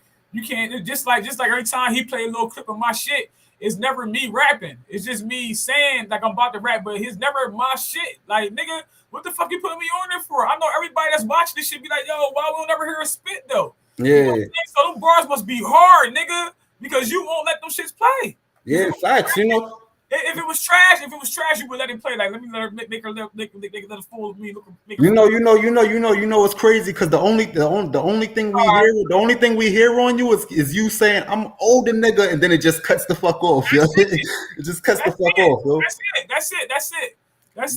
just like every time he play a little clip of my shit, it's never me rapping. It's just me saying like I'm about to rap, but it's never my shit. Like nigga, what the fuck you putting me on there for? I know everybody that's watching this shit be like, yo, why we don't never hear a spit though? Yeah. You know what I'm saying? So them bars must be hard, nigga, because you won't let them shits play. Yeah, facts. If it was trash, you would let it play. Like, let me let her make her let a fool of me. It's crazy because the only thing we hear on you is you saying I'm older nigga, and then it just cuts the fuck off, yo. It just cuts the fuck off, yo. That's it. But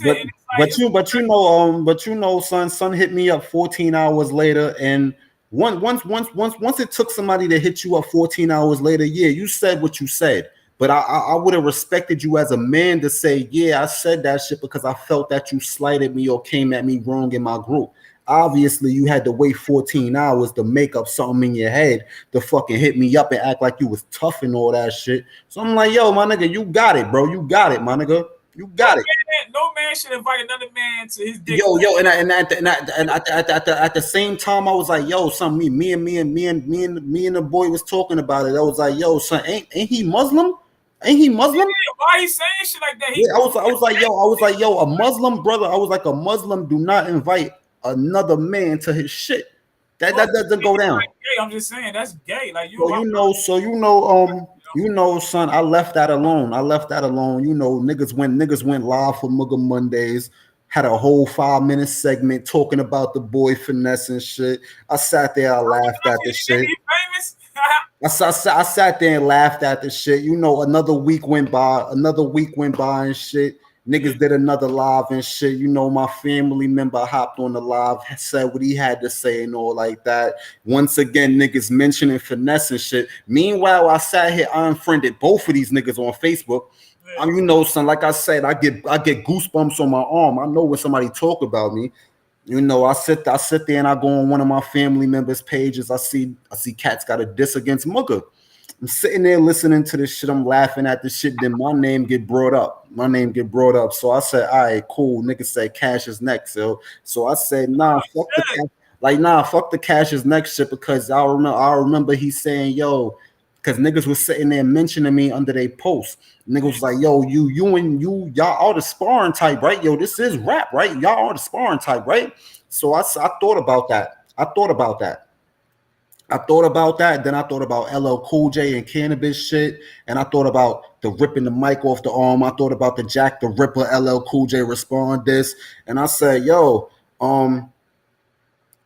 son hit me up 14 hours later, and once it took somebody to hit you up 14 hours later, yeah, you said what you said. But I would have respected you as a man to say, yeah, I said that shit because I felt that you slighted me or came at me wrong in my group. Obviously, you had to wait 14 hours to make up something in your head to fucking hit me up and act like you was tough and all that shit. So I'm like, yo, my nigga, you got it, bro. You got it, my nigga. You got it. No man should invite another man to his dick. Yo, and at the same time, I was like, yo, son, me and the boy was talking about it. I was like, yo, son, ain't he Muslim? Ain't he Muslim? Yeah, why he saying shit like that? I was like, yo, a Muslim brother. I was like, a Muslim do not invite another man to his shit. That doesn't go down. Like gay. I'm just saying that's gay. Like son, I left that alone. Niggas went live for Mugga Mondays. Had a whole 5-minute segment talking about the boy finesse and shit. I sat there, I laughed at the shit. I sat there and laughed at the shit. Another week went by and shit. Niggas did another live and shit. You know, my family member hopped on the live, said what he had to say and all like that. Once again, niggas mentioning finesse and shit. Meanwhile, I sat here, I unfriended both of these niggas on Facebook. You know, son, like I said, I get goosebumps on my arm. I know when somebody talk about me. You know, I sit there and I go on one of my family members' pages. I see cats got a diss against Mugga. I'm sitting there listening to this shit. I'm laughing at this shit. Then my name get brought up. My name get brought up. So I said, all right, cool. Nigga said Cash is next. So I said, nah, fuck the cash. Like, nah, fuck the Cash is next shit because I remember he saying, yo, because niggas was sitting there mentioning me under their post. Niggas was like, yo, y'all are the sparring type, right? Yo, this is rap, right? Y'all are the sparring type, right? So I thought about that. I thought about that. Then I thought about LL Cool J and cannabis shit. And I thought about the ripping the mic off the arm. I thought about the Jack the Ripper, LL Cool J respond this. And I said, yo,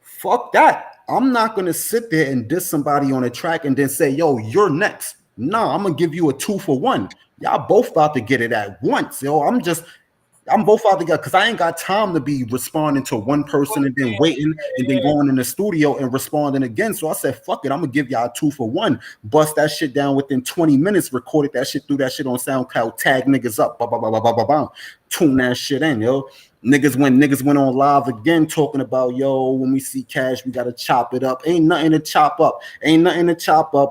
fuck that. I'm not gonna sit there and diss somebody on a track and then say, yo, you're next. No, I'm gonna give you a 2-for-1. Y'all both about to get it at once. Yo, I'm both out together because I ain't got time to be responding to one person and then waiting and then going in the studio and responding again. So I said, fuck it, I'm gonna give y'all a 2-for-1. Bust that shit down within 20 minutes, recorded that shit, threw that shit on SoundCloud, tag niggas up, tune that shit in, yo. Niggas went on live again talking about, yo, when we see Cash, we gotta chop it up. Ain't nothing to chop up.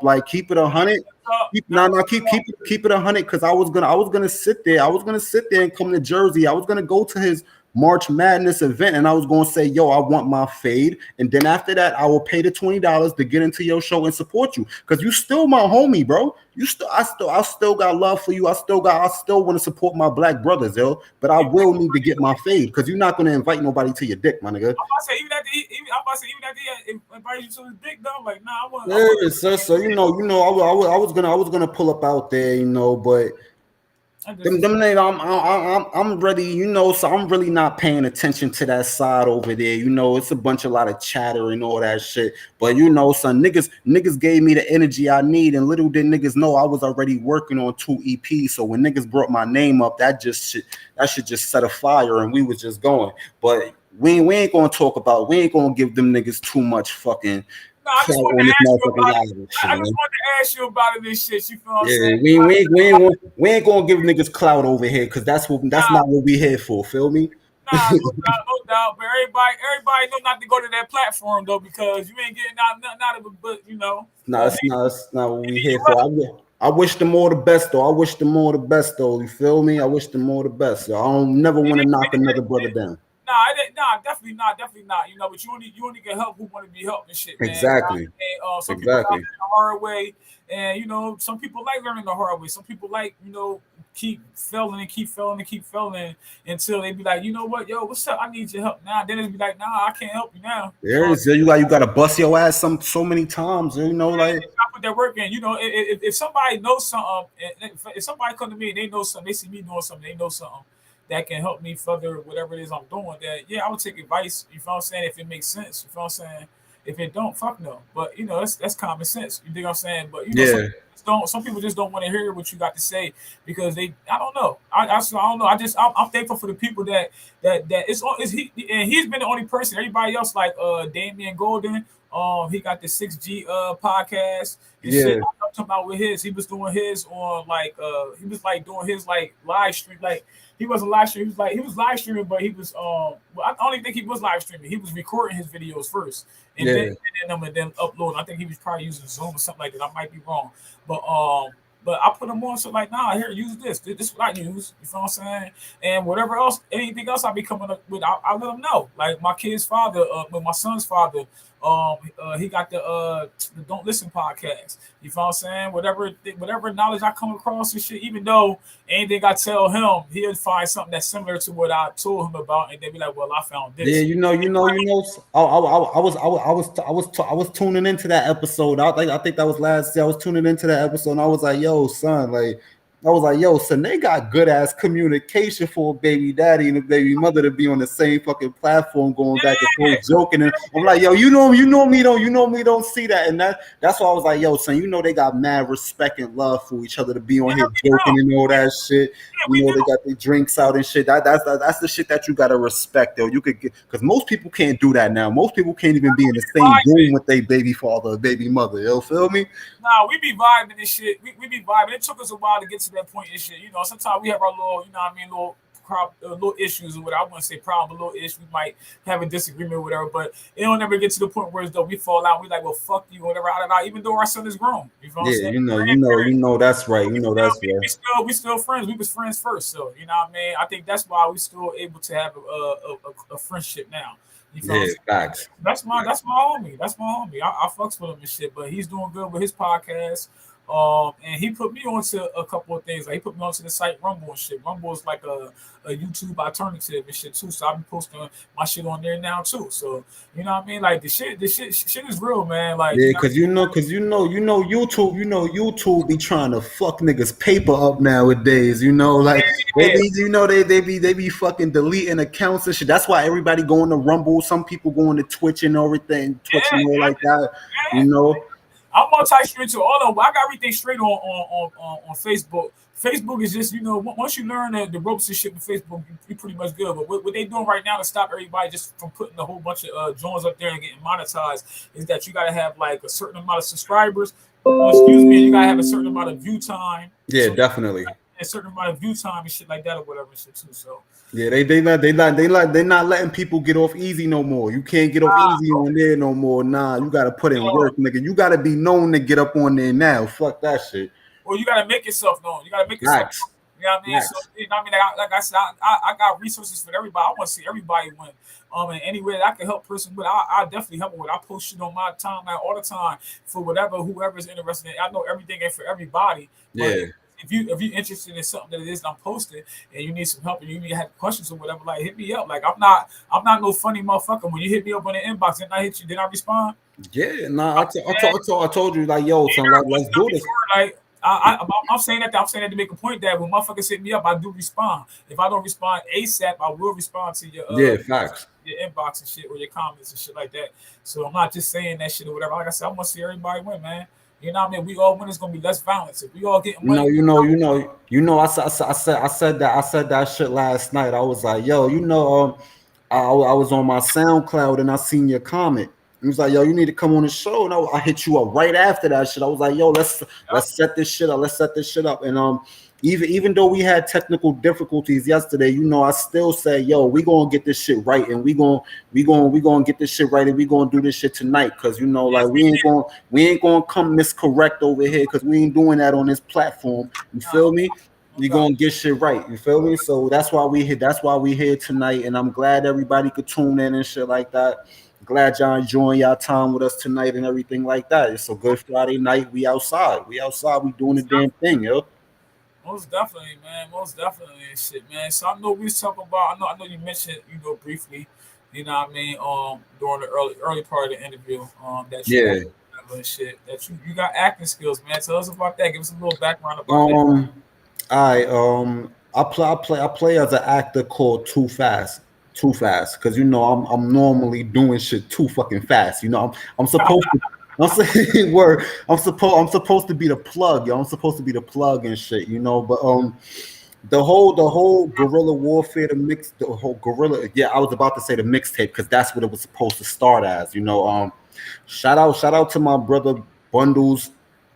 Like keep it 100. Keep it 100 because I was gonna sit there. I was gonna sit there and come to Jersey. I was gonna go to his March Madness event and I was gonna say, yo, I want my fade. And then after that, I will pay the $20 to get into your show and support you. Cause you still my homie, bro. I still got love for you. I still want to support my black brothers, yo. But I will need to get my fade because you're not gonna invite nobody to your dick, my nigga. I'm about to say even after he invite you to his dick though, like nah, I want. Yeah, so I was gonna pull up out there, you know, but I'm ready, you know, so I'm really not paying attention to that side over there. You know, it's a lot of chatter and all that shit. But you know, son, niggas gave me the energy I need, and little did niggas know I was already working on 2 EPs. So when niggas brought my name up, that should just set a fire, and we was just going. But we ain't gonna give them niggas too much fucking. I just wanted to ask you about this shit. You feel what I'm saying? We ain't gonna give niggas clout over here because that's not what we here for. Feel me? Nah, no doubt. But everybody know not to go to that platform though because you ain't getting nothing out of it. But you know, that's not what we here for. I wish them all the best though. You feel me? I wish them all the best. So I don't never want to knock another brother down. Nah, definitely not. You know, but you only can help who want to be helped and shit, man. Exactly. Some people learn the hard way, and you know, some people like learning the hard way. Some people like, you know, keep failing until they be like, you know what, yo, what's up? I need your help now. Then they be like, nah, I can't help you now. You gotta bust your ass so many times, you know, like I put that work in. You know, if somebody knows something, if somebody come to me and they know something, they see me doing something, they know something that can help me further whatever it is I'm doing, that yeah, I would take advice, you feel what I'm saying, if it makes sense. You feel what I'm saying? If it don't, fuck no. But you know, that's common sense. You dig what I'm saying? But you know, some people just don't want to hear what you got to say because I don't know. I don't know. I'm thankful for the people that it's he, and he's been the only person. Everybody else like Damian Golden, he got the 6G podcast and shit. I'm talking about with his. He was doing his on he was like doing his like live stream. Like he wasn't live streaming. He was live streaming, but he was well, I don't even think he was live streaming. He was recording his videos first and then uploading. I think he was probably using Zoom or something like that. I might be wrong, but I put him on so like, nah, here, use this. This is what I use. You know what I'm saying? And whatever else, anything else I be coming up with, I'll let him know. Like my kid's father, with my son's father, he got the Don't Listen podcast. You know what I'm saying? Whatever knowledge I come across and shit, even though anything I tell him, he'll find something that's similar to what I told him about, and they'll be like, well, I found this. Yeah, you know. I was tuning into that episode. I think that was last year. I was tuning into that episode, and I was like, yo, son, like, I was like, yo, son, they got good ass communication for a baby daddy and a baby mother to be on the same fucking platform, going back and Yeah, forth, joking. And I'm like, yo, you know me, don't see that. And that's why I was like, yo, son, you know they got mad respect and love for each other to be on yeah, here we joking do. and all that shit. Yeah, You we know, do. they got their drinks out and shit. That's the shit that you gotta respect, though. You could get because most people can't do that now. Most people can't even be in the same room Vibing. with their baby father or baby mother. You feel me? Nah, we be vibing and shit. We be vibing. It took us a while to get to that point and shit. You know, sometimes we have our little, you know what I mean, little issues or whatever. I wouldn't say problem, but little issue. We might have a disagreement or whatever, but it don't ever get to the point where it's though we fall out. We like, well, fuck you, whatever. Even though our son is grown, you know what I'm Yeah, saying? you know that's right. You know that's right. We still friends. We was friends first, so you know what I mean. I think that's why we still able to have a friendship now. You feel what I'm Yeah, saying? facts. That's my homie. That's my homie. I fucks with him and shit, but he's doing good with his podcast. And he put me onto a couple of things. Like he put me onto the site Rumble and shit. Rumble is like a YouTube alternative and shit too. So I've been posting my shit on there now too. So you know what I mean? Like shit is real, man. Like Yeah, you know, you know, YouTube be trying to fuck niggas paper up nowadays. You know, like yeah, they be fucking deleting accounts and shit. That's why everybody going to Rumble. Some people going to Twitch and everything, Twitch and all yeah, like that. You yeah. know, I'm multi straight to all of them. I got everything straight on Facebook. Facebook is just, you know, once you learn the ropes and shit with Facebook, you pretty much good. But what they doing right now to stop everybody just from putting a whole bunch of joints up there and getting monetized is that you got to have like a certain amount of subscribers. Excuse me, you got to have a certain amount of view time. yeah, So definitely. a certain amount of view time and shit like that or whatever and shit too. So Yeah, they not letting people get off easy no more. You can't get off easy on there no more. Nah, you gotta put in uh, work, nigga. You gotta be known to get up on there now. Fuck that shit. well, you gotta make yourself known. You gotta make yourself known. Facts. You know what I mean? So Facts. you know what I mean? Like I said, I got resources for everybody. I want to see everybody win. And any way that I can help person with, I definitely help them with. I post shit on my timeline all the time for whoever's interested in it. I know everything ain't for everybody, but Yeah. if you interested in something that it is I'm posting and you need some help and you need to have questions or whatever, like hit me up. Like I'm not no funny motherfucker. When you hit me up on the inbox and I hit you, then I respond. Yeah, nah, I told you like, yo, son, let's do this. Like I'm saying that to make a point that when motherfuckers hit me up, I do respond. If I don't respond ASAP, I will respond to Yeah, facts. your inbox and shit or your comments and shit like that. So I'm not just saying that shit or whatever. Like I said, I want to see everybody win, man. You know what I mean? We all win. It's gonna be less violence. If we all getting You know, money, I said that shit last night. I was like, yo, I was on my SoundCloud and I seen your comment. He was like, yo, you need to come on the show. And I hit you up right after that shit. I was like, yo, let's set this shit up. Let's set this shit up. And even though we had technical difficulties yesterday, you know, I still say, yo, we gonna get this shit right, and we gonna get this shit right, and we gonna do this shit tonight, cause you know, like yes, we did. we ain't gonna come miscorrect over here, cause we ain't doing that on this platform. You feel me? No We doubt. gonna get shit right. You feel me? So that's why we here. That's why we here tonight, and I'm glad everybody could tune in and shit like that. Glad y'all enjoying y'all time with us tonight and everything like that. It's a good Friday night. We outside. We outside. We doing the damn thing, yo. Most definitely, man. Most definitely, and shit, man. So I know we was talking about. I know you mentioned, you know, briefly. You know what I mean? During the early part of the interview, that you Yeah. and shit, that you got acting skills, man. Tell us about that. Give us a little background about that. I I play as an actor called Too Fast, because you know I'm normally doing shit too fucking fast. You know I'm supposed to. I'm saying word. I'm supposed to be the plug, yo. I'm supposed to be the plug and shit, you know. But the whole guerrilla warfare, the whole guerrilla. Yeah, I was about to say the mixtape because that's what it was supposed to start as, you know. Shout out to my brother Bundles.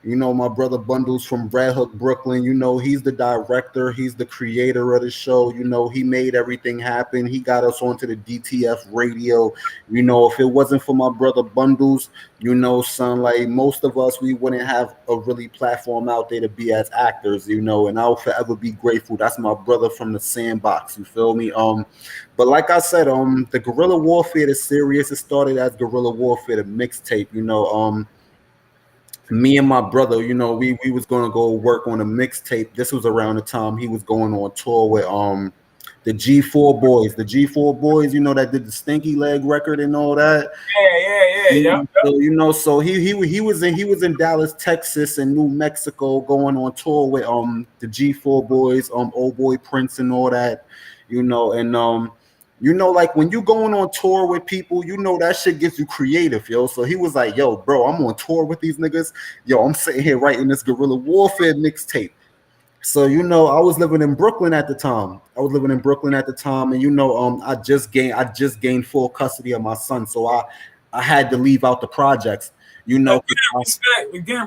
You know, my brother Bundles from Red Hook, Brooklyn. You know, he's the director, he's the creator of the show. You know, he made everything happen. He got us onto the DTF radio. You know, if it wasn't for my brother Bundles, you know, son, like most of us, we wouldn't have a really platform out there to be as actors, you know, and I'll forever be grateful. That's my brother from the sandbox, you feel me? But like I said, the guerrilla warfare is serious. It started as guerrilla warfare, the mixtape, you know. Me and my brother, you know, we was gonna go work on a mixtape. This was around the time he was going on tour with the G4 boys, the G4 boys, you know, that did the Stinky Leg record and all that. Yeah. You Yep. know, so you know, so he was in Dallas, Texas, and New Mexico, going on tour with the G4 boys, Old Boy Prince and all that, you know, and you know, like when you going on tour with people, you know that shit gets you creative, yo. So he was like, yo, bro, I'm on tour with these niggas. Yo, I'm sitting here writing this guerrilla warfare mixtape. So you know, I was living in Brooklyn at the time. And you know, I just gained full custody of my son. So I had to leave out the projects. You know, 'cause Respect. like I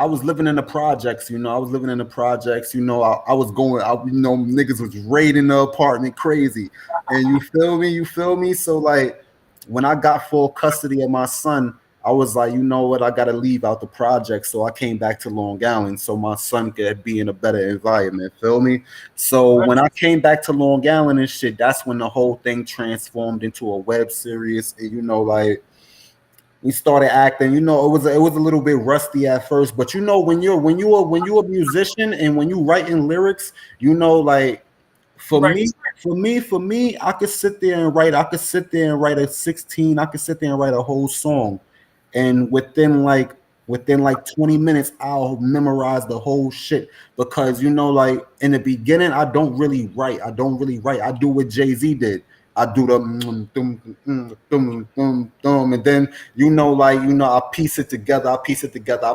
was living in the projects. You know, I was living in the projects. You know, I was going. You know, niggas was raiding the apartment, crazy. And you feel me? You feel me? So like, when I got full custody of my son, I was like, you know what? I got to leave out the project. So I came back to Long Island so my son could be in a better environment. Feel me? So Right. when I came back to Long Island and shit, that's when the whole thing transformed into a web series. And, you know, like, we started acting. You know, it was a little bit rusty at first, but you know, when you're a musician and when you writing lyrics, you know, like, for Right. me, for me, I could sit there and write. I could sit there and write a 16. I could sit there and write a whole song, and within like 20 minutes, I'll memorize the whole shit. Because you know, like, in the beginning, I don't really write. I do what Jay-Z did. I do the and then, you know, like, you know, I piece it together. I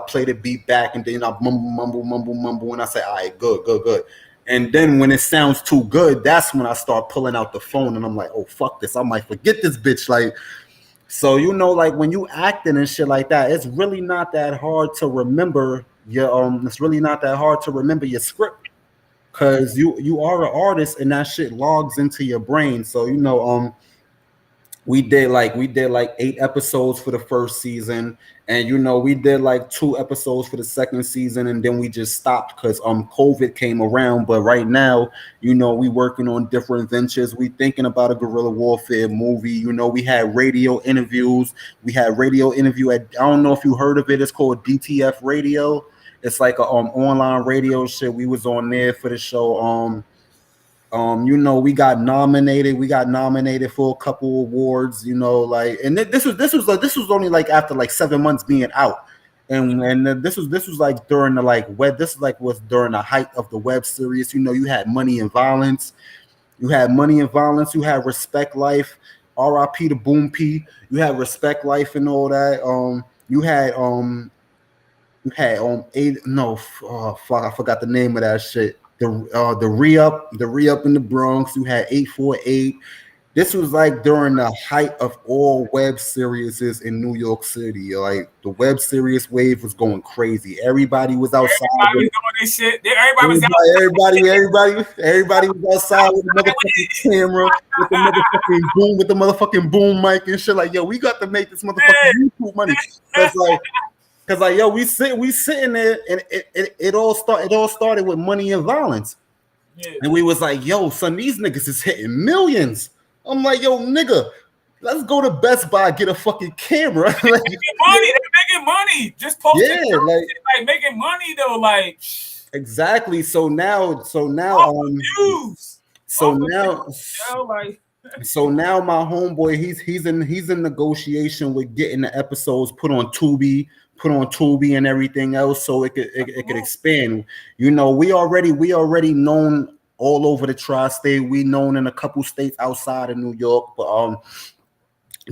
play the beat back, and then I mumble, and I say, all right, good, good, good. And then when it sounds too good, that's when I start pulling out the phone, and I'm like, oh, fuck this, I might forget this bitch. Like, so, you know, like, when you acting and shit like that, it's really not that hard to remember your script, because you are an artist, and that shit logs into your brain. So, you know, we did like 8 episodes for the first season, and you know, we did like 2 episodes for the second season, and then we just stopped because COVID came around. But right now, you know, we working on different ventures. We thinking about a guerrilla warfare movie. You know, we had radio interviews. We had radio interview at, I don't know if you heard of it, it's called DTF Radio. It's like a online radio shit. We was on there for the show. You know, we got nominated. We got nominated for a couple awards. You know, like, and this was only like after like 7 months being out, and this was like during the like web. This like was during the height of the web series. You know, you had Money and Violence. You had Respect Life. R.I.P. to Boom P. You had Respect Life and all that. You had eight, no, oh, fuck, I forgot the name of that shit. The re-up in the Bronx. You had 848. This was like during the height of all web series in New York City. Like, the web series wave was going crazy. Everybody was outside Everybody with was doing this shit. Everybody was out. everybody was outside with the motherfucking camera, with the motherfucking boom mic and shit. Like, yo, we got to make this motherfucking YouTube money. That's like, cause, like, yo, we sitting there, and it all started with Money and Violence, Yeah. and we was like, yo, son, these niggas is hitting millions. I'm like, yo, nigga, let's go to Best Buy, get a fucking camera. Like, They're making money. Just posting yeah, like, like making money though. Like exactly. So now, off of views. so Off of now, views, yo, like so now my homeboy, he's in negotiation with getting the episodes put on Tubi and everything else, so it could expand. You know, we already known all over the tri-state. We known in a couple states outside of New York. But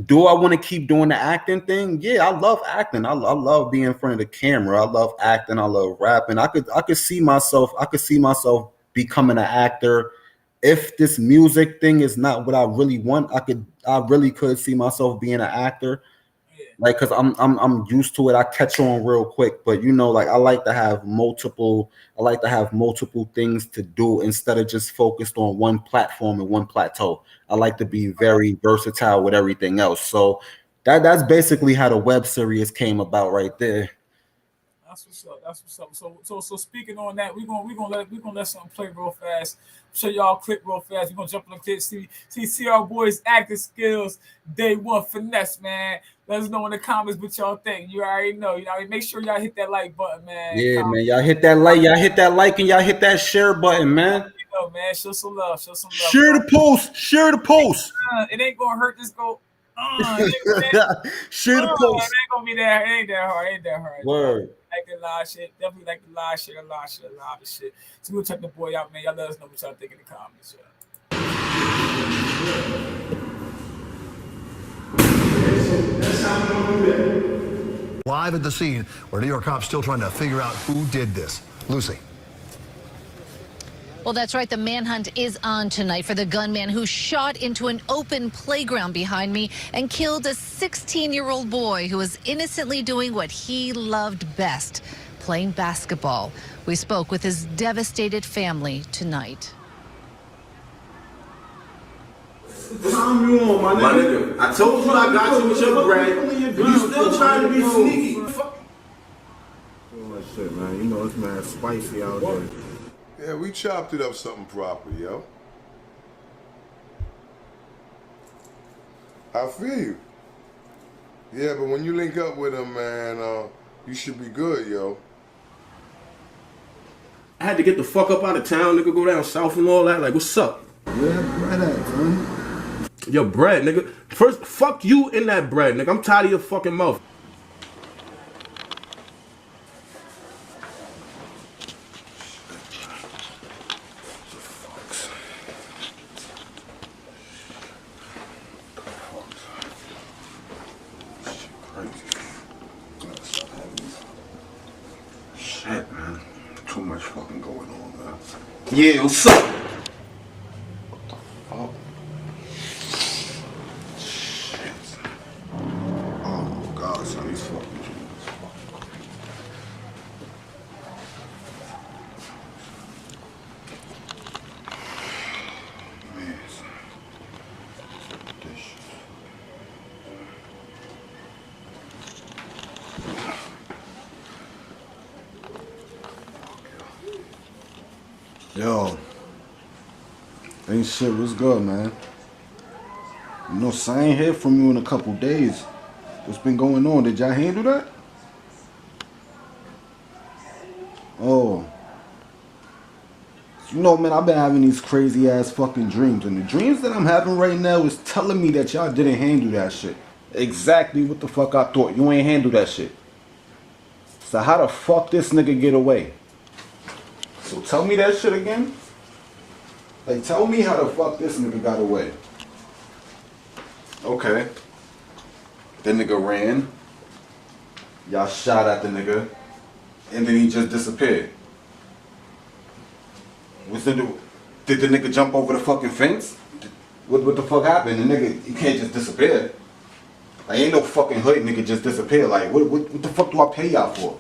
do I want to keep doing the acting thing? Yeah, I love acting. I love being in front of the camera. I love acting. I love rapping. I could see myself. Becoming an actor. If this music thing is not what I really want, I really could see myself being an actor. Like, cause I'm used to it. I catch on real quick. But you know, like, I like to have multiple things to do instead of just focused on one platform and one plateau. I like to be very versatile with everything else. So that's basically how the web series came about right there. That's what's up. That's what's up. So speaking on that, we gonna let something play real fast. Show y'all a clip real fast. We gonna jump on the clip. See our boys' acting skills. Day one finesse, man. Let us know in the comments what y'all think. You already know. You know, make sure y'all hit that like button, man. Yeah, Comment. man. Y'all hit that like, and y'all hit that share button, man. You know, man. Show some love. Show some love. Share the post. Share the post. It ain't gonna hurt. Just go. It Share the post. ain't gonna be that. It ain't that hard. It ain't that hard. Word. Like the live shit. Definitely like the live shit, live and shit. So we'll check the boy out, man. Y'all let us know what y'all think in the comments. Live at the scene where New York cops still trying to figure out who did this. Lucy. Well, that's right. The manhunt is on tonight for the gunman who shot into an open playground behind me and killed a 16-year-old boy who was innocently doing what he loved best, playing basketball. We spoke with his devastated family tonight. Calm you on, my nigga. I told you I got you with your bread. You still trying to be sneaky. All that shit, man. You know it's mad spicy out there. Yeah, we chopped it up something proper, yo. I feel you. Yeah, but when you link up with him, man, you should be good, yo. I had to get the fuck up out of town, nigga, go down south and all that. Like, what's up? Where that bread at, son? Your bread, nigga. First, fuck you in that bread, nigga. I'm tired of your fucking mouth. Shit, man. Too much fucking going on, man. Yeah, what's up? What the fuck? Shit. Oh my God, son, these fucking dreams. Man, son. This shit. Yo. Ain't shit, what's good, man? You know, so I ain't heard from you in a couple days. What's been going on? Did y'all handle that? Oh. You know, man, I've been having these crazy ass fucking dreams. And the dreams that I'm having right now is telling me that y'all didn't handle that shit. Exactly what the fuck I thought. You ain't handle that shit. So how the fuck this nigga get away? So tell me that shit again. Like, tell me how the fuck this nigga got away. Okay. The nigga ran. Y'all shot at the nigga. And then he just disappeared. Did the nigga jump over the fucking fence? What the fuck happened? The nigga, you can't just disappear. Like, ain't no fucking hood nigga just disappear. Like, what the fuck do I pay y'all for?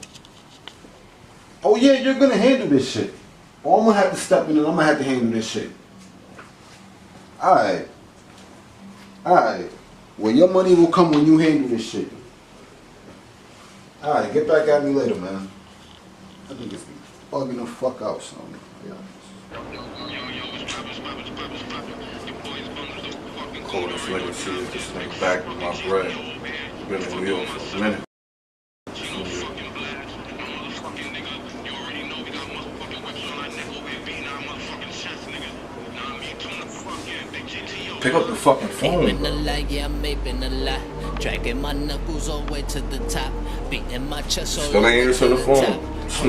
Oh yeah, you're gonna handle this shit. Or I'm gonna have to step in and I'm gonna have to handle this shit. Alright. Alright. Well, your money will come when you handle this shit. Alright, get back at me later, man. I think it's bugging the fuck out, son. Yeah. Coldest nigga shit is this nigga back with my bread. Been in New York for a minute. Pick up the fucking phone. Dragging my knuckles all the way to the top, beating my chest all Still ain't answer the phone. This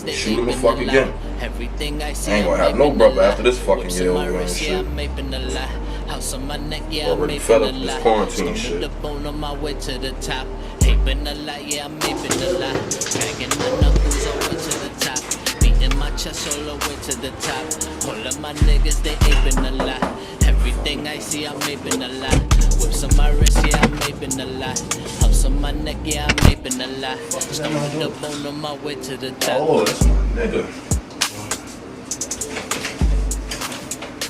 nigga shoot him the fuck again. Everything I see, I ain't gonna have no brother after this fucking year over and shit. House on my neck, yeah, Already fed up this quarantine shit. The bone on my way to the top. Aping a lot, yeah, I'm aping a lot. Dragging my knuckles all the way to the top. Beating my chest all the way to the top. All of my niggas, they aping a lot. Everything I see, I'm aping a lot. Whips on my wrist, yeah, I'm aping a lot. House on my neck, yeah, I'm aping a lot. Stomach the bone on my way to the top. Oh, that's my nigga.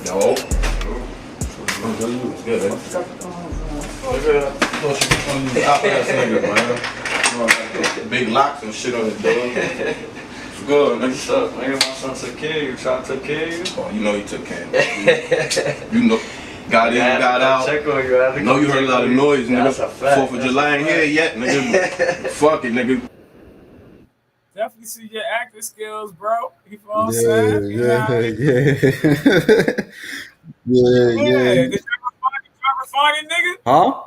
No. Good, eh? Nigga, ass nigga, man. Big locks and shit on the door. Good, nigga. What's up, nigga? My son took care of you. Try to take care of you. Oh, you know he took care of me. You know, got in, got out. Check on you. I know you heard a lot of noise, nigga. That's a fact. 4th of July ain't here yet, nigga. Fuck it, nigga. Definitely see your acting skills, bro. You know what I'm saying? Yeah. Did you ever find it, nigga? Huh?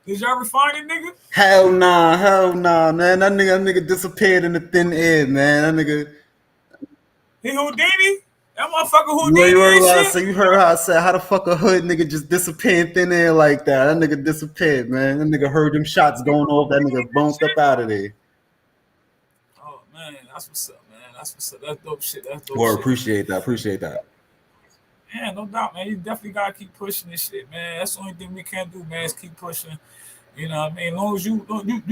Did you ever find it, nigga? Hell nah, man. That nigga disappeared in the thin air, man. That nigga. He Houdini? That motherfucker Houdini You heard how I said, how the fuck a hood nigga just disappeared in thin air like that? That nigga disappeared, man. That nigga heard them shots going off. That nigga bumped up out of there. Oh, man. That's what's up, man. That's what's up. That's dope shit. That's dope Well, shit. appreciate that. Yeah, no doubt, man. You definitely gotta keep pushing this shit, man. That's the only thing we can do, man, is keep pushing. You know what I mean? As long as you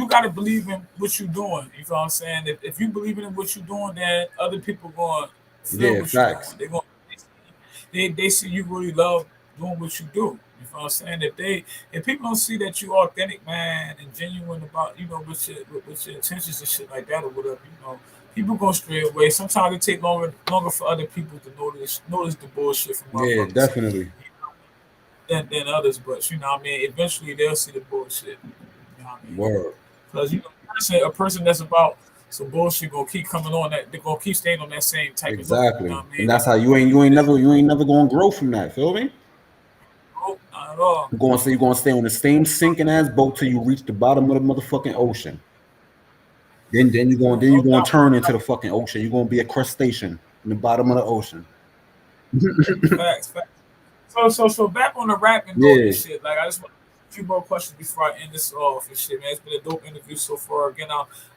gotta believe in what you're doing. You know what I'm saying? If you believe in what you're doing, then other people gonna feel what facts. you're doing. They see you really love doing what you do. You know what I'm saying? If people don't see that you authentic, man, and genuine about, you know, with your intentions and shit like that or whatever, you know, people gonna stray away. Sometimes it take longer for other people to notice the bullshit from motherfuckers. Yeah, definitely. Than others, but you know what I mean, eventually they'll see the bullshit. You know what I mean? Word. Because you know, a person that's about some bullshit gonna keep coming on that, they're gonna keep staying on that same type of Exactly. You know what I mean? And that's how you ain't never gonna grow from that, feel me? Nope, not at all. You're gonna stay on the same sinking ass boat till you reach the bottom of the motherfucking ocean. Then you're gonna turn into the fucking ocean. You're gonna be a crustacean in the bottom of the ocean. Facts. So back on the rapping note and shit. Like, I just want a few more questions before I end this off and shit, man. It's been a dope interview so far. Again,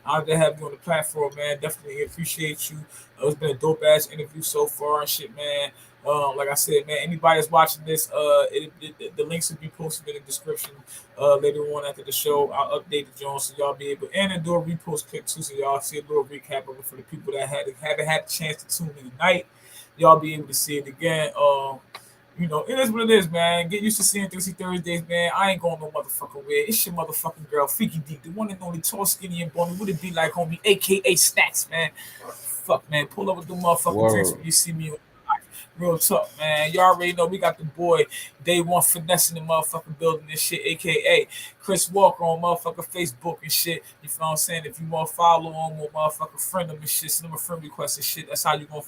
I'll to have you on the platform, man. Definitely appreciate you. It's been a dope ass interview so far and shit, man. Like I said, man, anybody that's watching this, the links will be posted in the description later on after the show. I'll update the Jones so y'all be able, and do a repost clip too, so y'all see a little recap of it for the people that haven't had the chance to tune in tonight. Y'all be able to see it again. You know, it is what it is, man. Get used to seeing Thirsty Thursdays, man. I ain't going no motherfucking way. It's your motherfucking girl, Freaky Deep, the one and only tall, skinny, and bony. Would it be like, homie, a.k.a. Snacks, man? Fuck, man. Pull up with the motherfucking drinks when you see me. Real talk, man. You already know we got the boy Day One Finesse in the motherfucking building and shit, a.k.a. Chris Walker on motherfucking Facebook and shit. You feel what I'm saying? If you want to follow him or motherfucking friend him and shit, send him a friend request and shit. That's how you gonna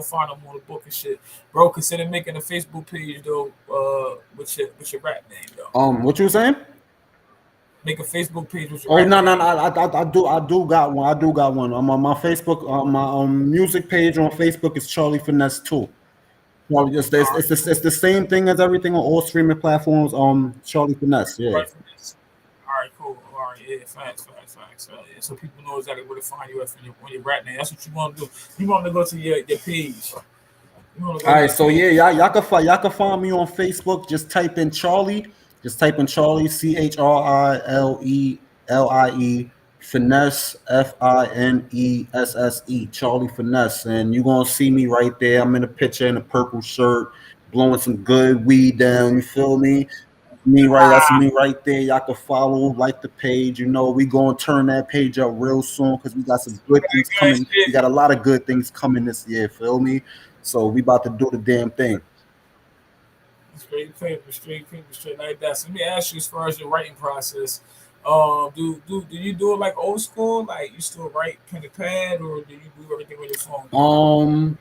find him on the book and shit. Bro, consider making a Facebook page though, with your rap name though. What you were saying? Make a Facebook page with your no, I do got one. I'm on my Facebook, my music page on Facebook is Charlie Finesse 2. Well, it's the same thing as everything on all streaming platforms. Charlie Finesse, yeah. All right, cool. All right, yeah, facts. Yeah, so people know exactly where to find you on your rap name. That's what you want to do. You want to go to your page. All right, so yeah, y'all can find me on Facebook. Just type in Charlie. CHRILELIE Finesse FINESSE Charlie Finesse, and you're gonna see me right there. I'm in a picture in a purple shirt, blowing some good weed down. You feel me? That's me right there. Y'all can follow, like the page. You know, we gonna turn that page up real soon because we got some good things coming. We got a lot of good things coming this year. Feel me? So we about to do the damn thing. Straight paper, straight like that. So let me ask you, as far as your writing process, do you do it like old school, like you still write pen and pad, or do you do everything with your phone?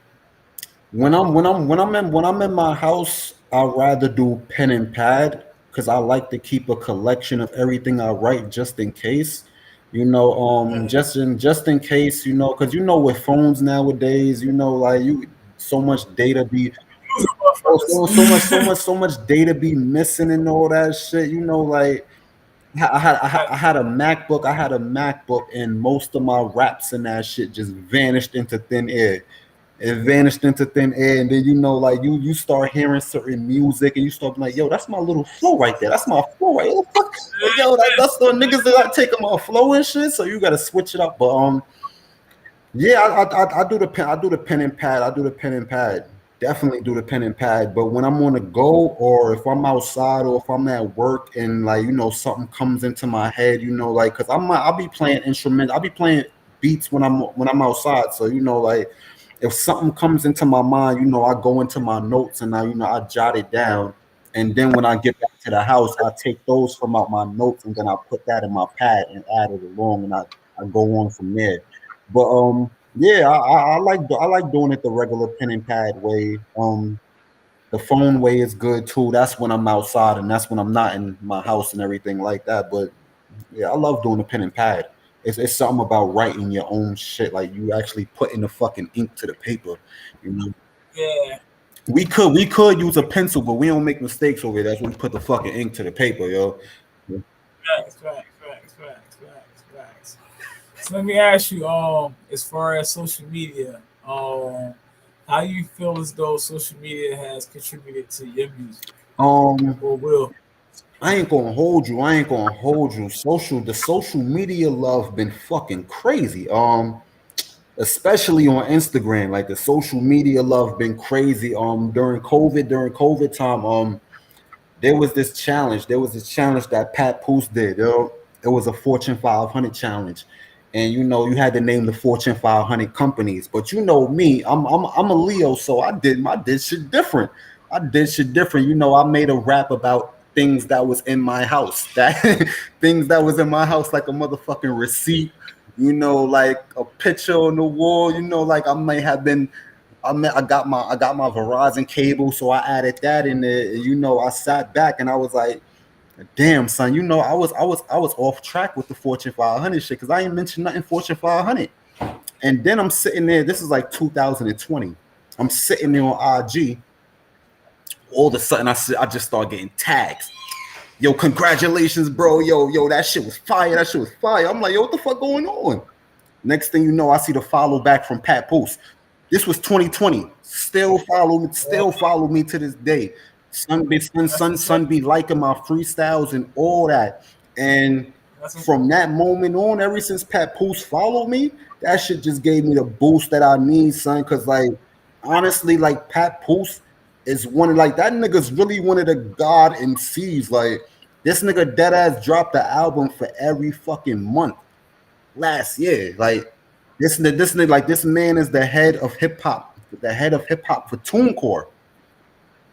When I'm in my house, I'd rather do pen and pad because I like to keep a collection of everything I write just in case. You know, just in case, you know, because you know with phones nowadays, you know, like so much data be. So much data be missing and all that shit. You know, like I had a MacBook, and most of my raps and that shit just vanished into thin air. It vanished into thin air, and then you know, like you start hearing certain music, and you start being like, yo, that's my little flow right there. That's my flow right there. Yo, that's the niggas that are taking my flow and shit. So you gotta switch it up. But yeah, I do the pen and pad. definitely do the pen and pad. But when I'm on the go, or if I'm outside, or if I'm at work, and like something comes into my head, like because I'll be playing instruments, I'll be playing beats when I'm outside. So like if something comes into my mind, I go into my notes and I jot it down. And then when I get back to the house, I take those from out my notes and then I put that in my pad and add it along, and I go on from there. But yeah, I like doing it the regular pen and pad way. The phone way is good too. That's when I'm outside and that's when I'm not in my house and everything like that. But yeah, I love doing the pen and pad. It's something about writing your own shit. Like you actually putting the fucking ink to the paper. You know, Yeah. we could use a pencil, but we don't make mistakes over here. That's when we put the fucking ink to the paper, yo. Facts. So let me ask you, as far as social media, how you feel as though social media has contributed to your music Um, or will? I ain't gonna hold you. I ain't gonna hold you. The social media love been fucking crazy. Especially on Instagram, like the social media love been crazy. During COVID time, there was this challenge that Pat Poose did. It was a Fortune 500 challenge, and you had to name the Fortune 500 companies. But me, I'm a Leo, so I did shit different. I did shit different. I made a rap about things that was in my house, that things that was in my house, like a motherfucking receipt. Like a picture on the wall. Like I might have been I got my Verizon cable, so I added that in there. I sat back and I was like, "Damn, son, I was off track with the Fortune 500 shit because I ain't mentioned nothing Fortune 500." And then I'm sitting there. This is like 2020. I'm sitting there on IG. All of a sudden, I just start getting tags. Yo, congratulations, bro. Yo, that shit was fire. That shit was fire. I'm like, yo, what the fuck going on? Next thing you know, I see the follow back from Pat Post. This was 2020. Still follow me to this day. That's what's Son up. be liking my freestyles and all that. And That's what, from that moment on, ever since Pat Poose followed me, that shit just gave me the boost that I need, son. Cause like honestly, like Pat Poose is one of like that nigga's really one of the god MCs. Like this nigga dead ass dropped the album for every fucking month last year. Like this man is the head of hip hop for TuneCore.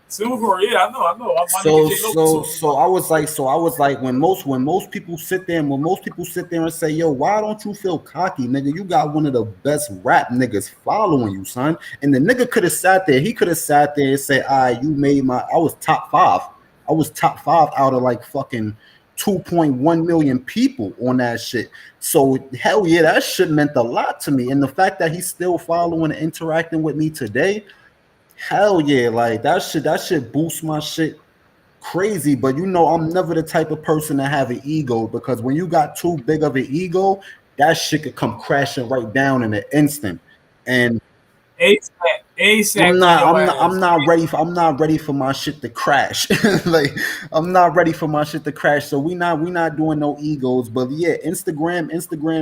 Silver, yeah, I know. My nigga So J Lo was so talking so about I it. was like when most people sit there and say, yo, why don't you feel cocky, nigga? You got one of the best rap niggas following you, son. And the nigga could have sat there, he could have sat there and said, all right, you made I was top five. I was top five out of like fucking 2.1 million people on that shit. So hell yeah, that shit meant a lot to me. And the fact that he's still following and interacting with me today, hell yeah, like that shit boosts my shit crazy. But I'm never the type of person to have an ego, because when you got too big of an ego, that shit could come crashing right down in an instant. And ASAP I'm on not your I'm not I'm ass. not ready for my shit to crash. Like I'm not ready for my shit to crash. So we not doing no egos. But yeah, Instagram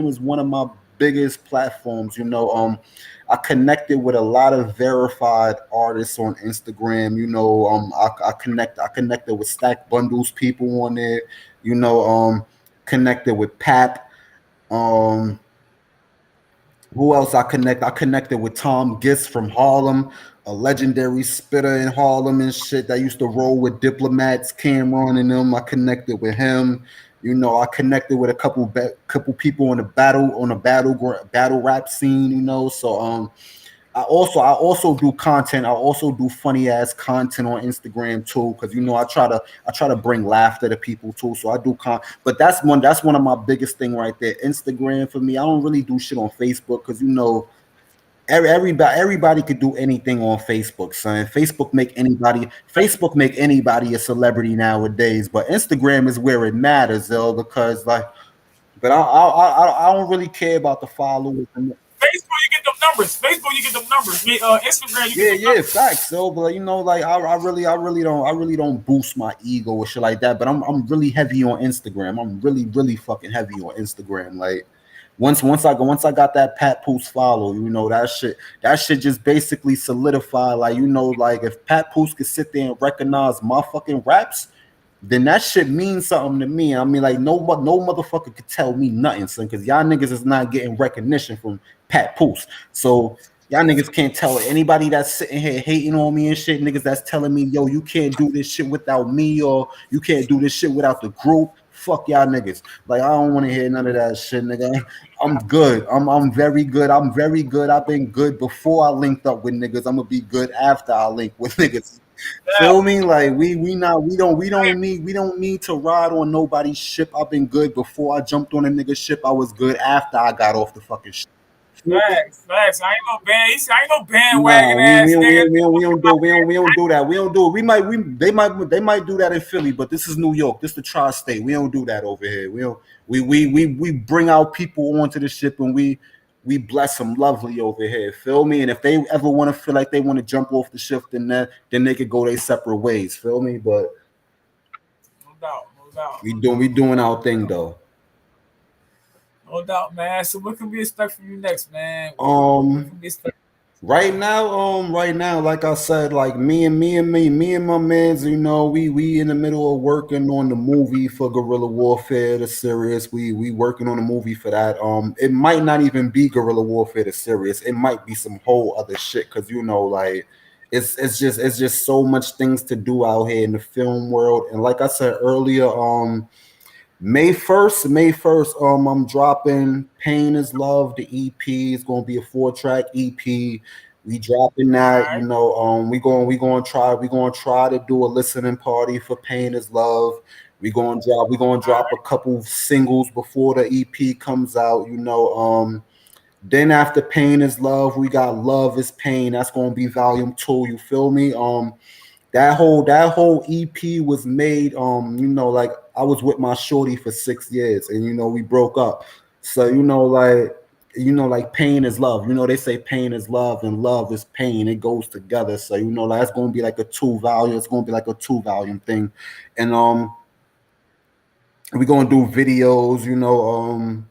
is one of my biggest platforms. I connected with a lot of verified artists on Instagram. I connected with Stack Bundles people on there. Connected with Pap. Um, who else I connect? I connected with Tom Gist from Harlem, a legendary spitter in Harlem and shit that used to roll with Diplomats, Cameron and them. I connected with him. I connected with a couple people on the battle rap scene. So I also do content. I also do funny ass content on Instagram too, because I try to bring laughter to people too. So I do but that's one of my biggest thing right there. Instagram for me. I don't really do shit on Facebook because everybody could do anything on Facebook, son. Facebook make anybody a celebrity nowadays, but Instagram is where it matters though, because like, but I don't really care about the followers. Facebook, you get them numbers. Facebook, you get them numbers. Instagram, you get Yeah, them yeah, numbers. facts. So, but like I really don't boost my ego or shit like that. But I'm really heavy on Instagram. I'm really fucking heavy on Instagram. Like Once I got that Pat Poose follow, you know, that shit just basically solidified, like, you know, like if Pat Poose could sit there and recognize my fucking raps, then that shit means something to me. I mean, like no motherfucker could tell me nothing, son, because y'all niggas is not getting recognition from Pat Poose. So y'all niggas can't tell anybody that's sitting here hating on me and shit, niggas that's telling me, yo, you can't do this shit without me, or you can't do this shit without the group. Fuck y'all niggas. Like, I don't want to hear none of that shit, nigga. I'm good. I'm very good. I'm very good. I've been good before I linked up with niggas. I'm gonna be good after I link with niggas. Feel me? Like we don't need to ride on nobody's ship. I've been good before I jumped on a nigga ship. I was good after I got off the fucking ship. Feel me? Facts. I ain't no band. I ain't no Nah, bandwagon ass nigga. we don't do that. We don't do it. They might do that in Philly, but this is New York. This is the tri-state. We don't do that over here. We don't we bring out people onto the ship, and we bless them lovely over here. Feel me? And if they ever want to feel like they want to jump off the ship, then they could go their separate ways. Feel me? But No doubt. we doing our thing though. No doubt, man. So what can we expect from you next, man? What can we expect? Right now, like I said, like me and my mans, you know, we in the middle of working on the movie for Guerrilla Warfare, the series. We working on a movie for that. It might not even be Guerrilla Warfare, the series. It might be some whole other shit, cause you know, like it's just so much things to do out here in the film world. And like I said earlier, May 1st, I'm dropping Pain is Love, the EP. Is gonna be a 4-track EP. We dropping that, you know. We gonna try to do a listening party for Pain is Love. We gonna drop a couple singles before the EP comes out, you know. Then after Pain is Love, we got Love is Pain. That's gonna be volume 2, you feel me? That whole EP was made, you know, like I was with my shorty for 6 years, and you know we broke up. So like pain is love. You know, they say pain is love and love is pain. It goes together. So you know, that's gonna be like a 2 volume. It's gonna be like a 2 volume thing, and we're gonna do videos. You know,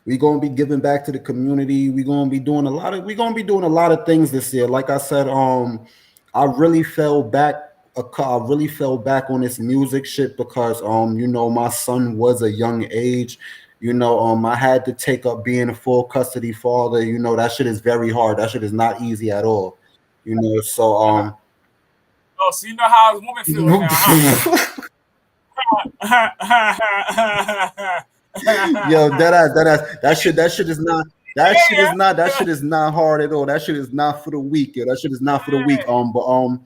we're gonna be giving back to the community. We're gonna be doing a lot of things this year. Like I said, I really fell back. I really fell back on this music shit because you know, my son was a young age. You know, I had to take up being a full custody father. You know, that shit is very hard. That shit is not easy at all. You know, so Oh, so you know how a woman feels now, huh? yo, that shit is not that shit is not hard at all. That shit is not for the weak. Yo. That shit is not for the weak. But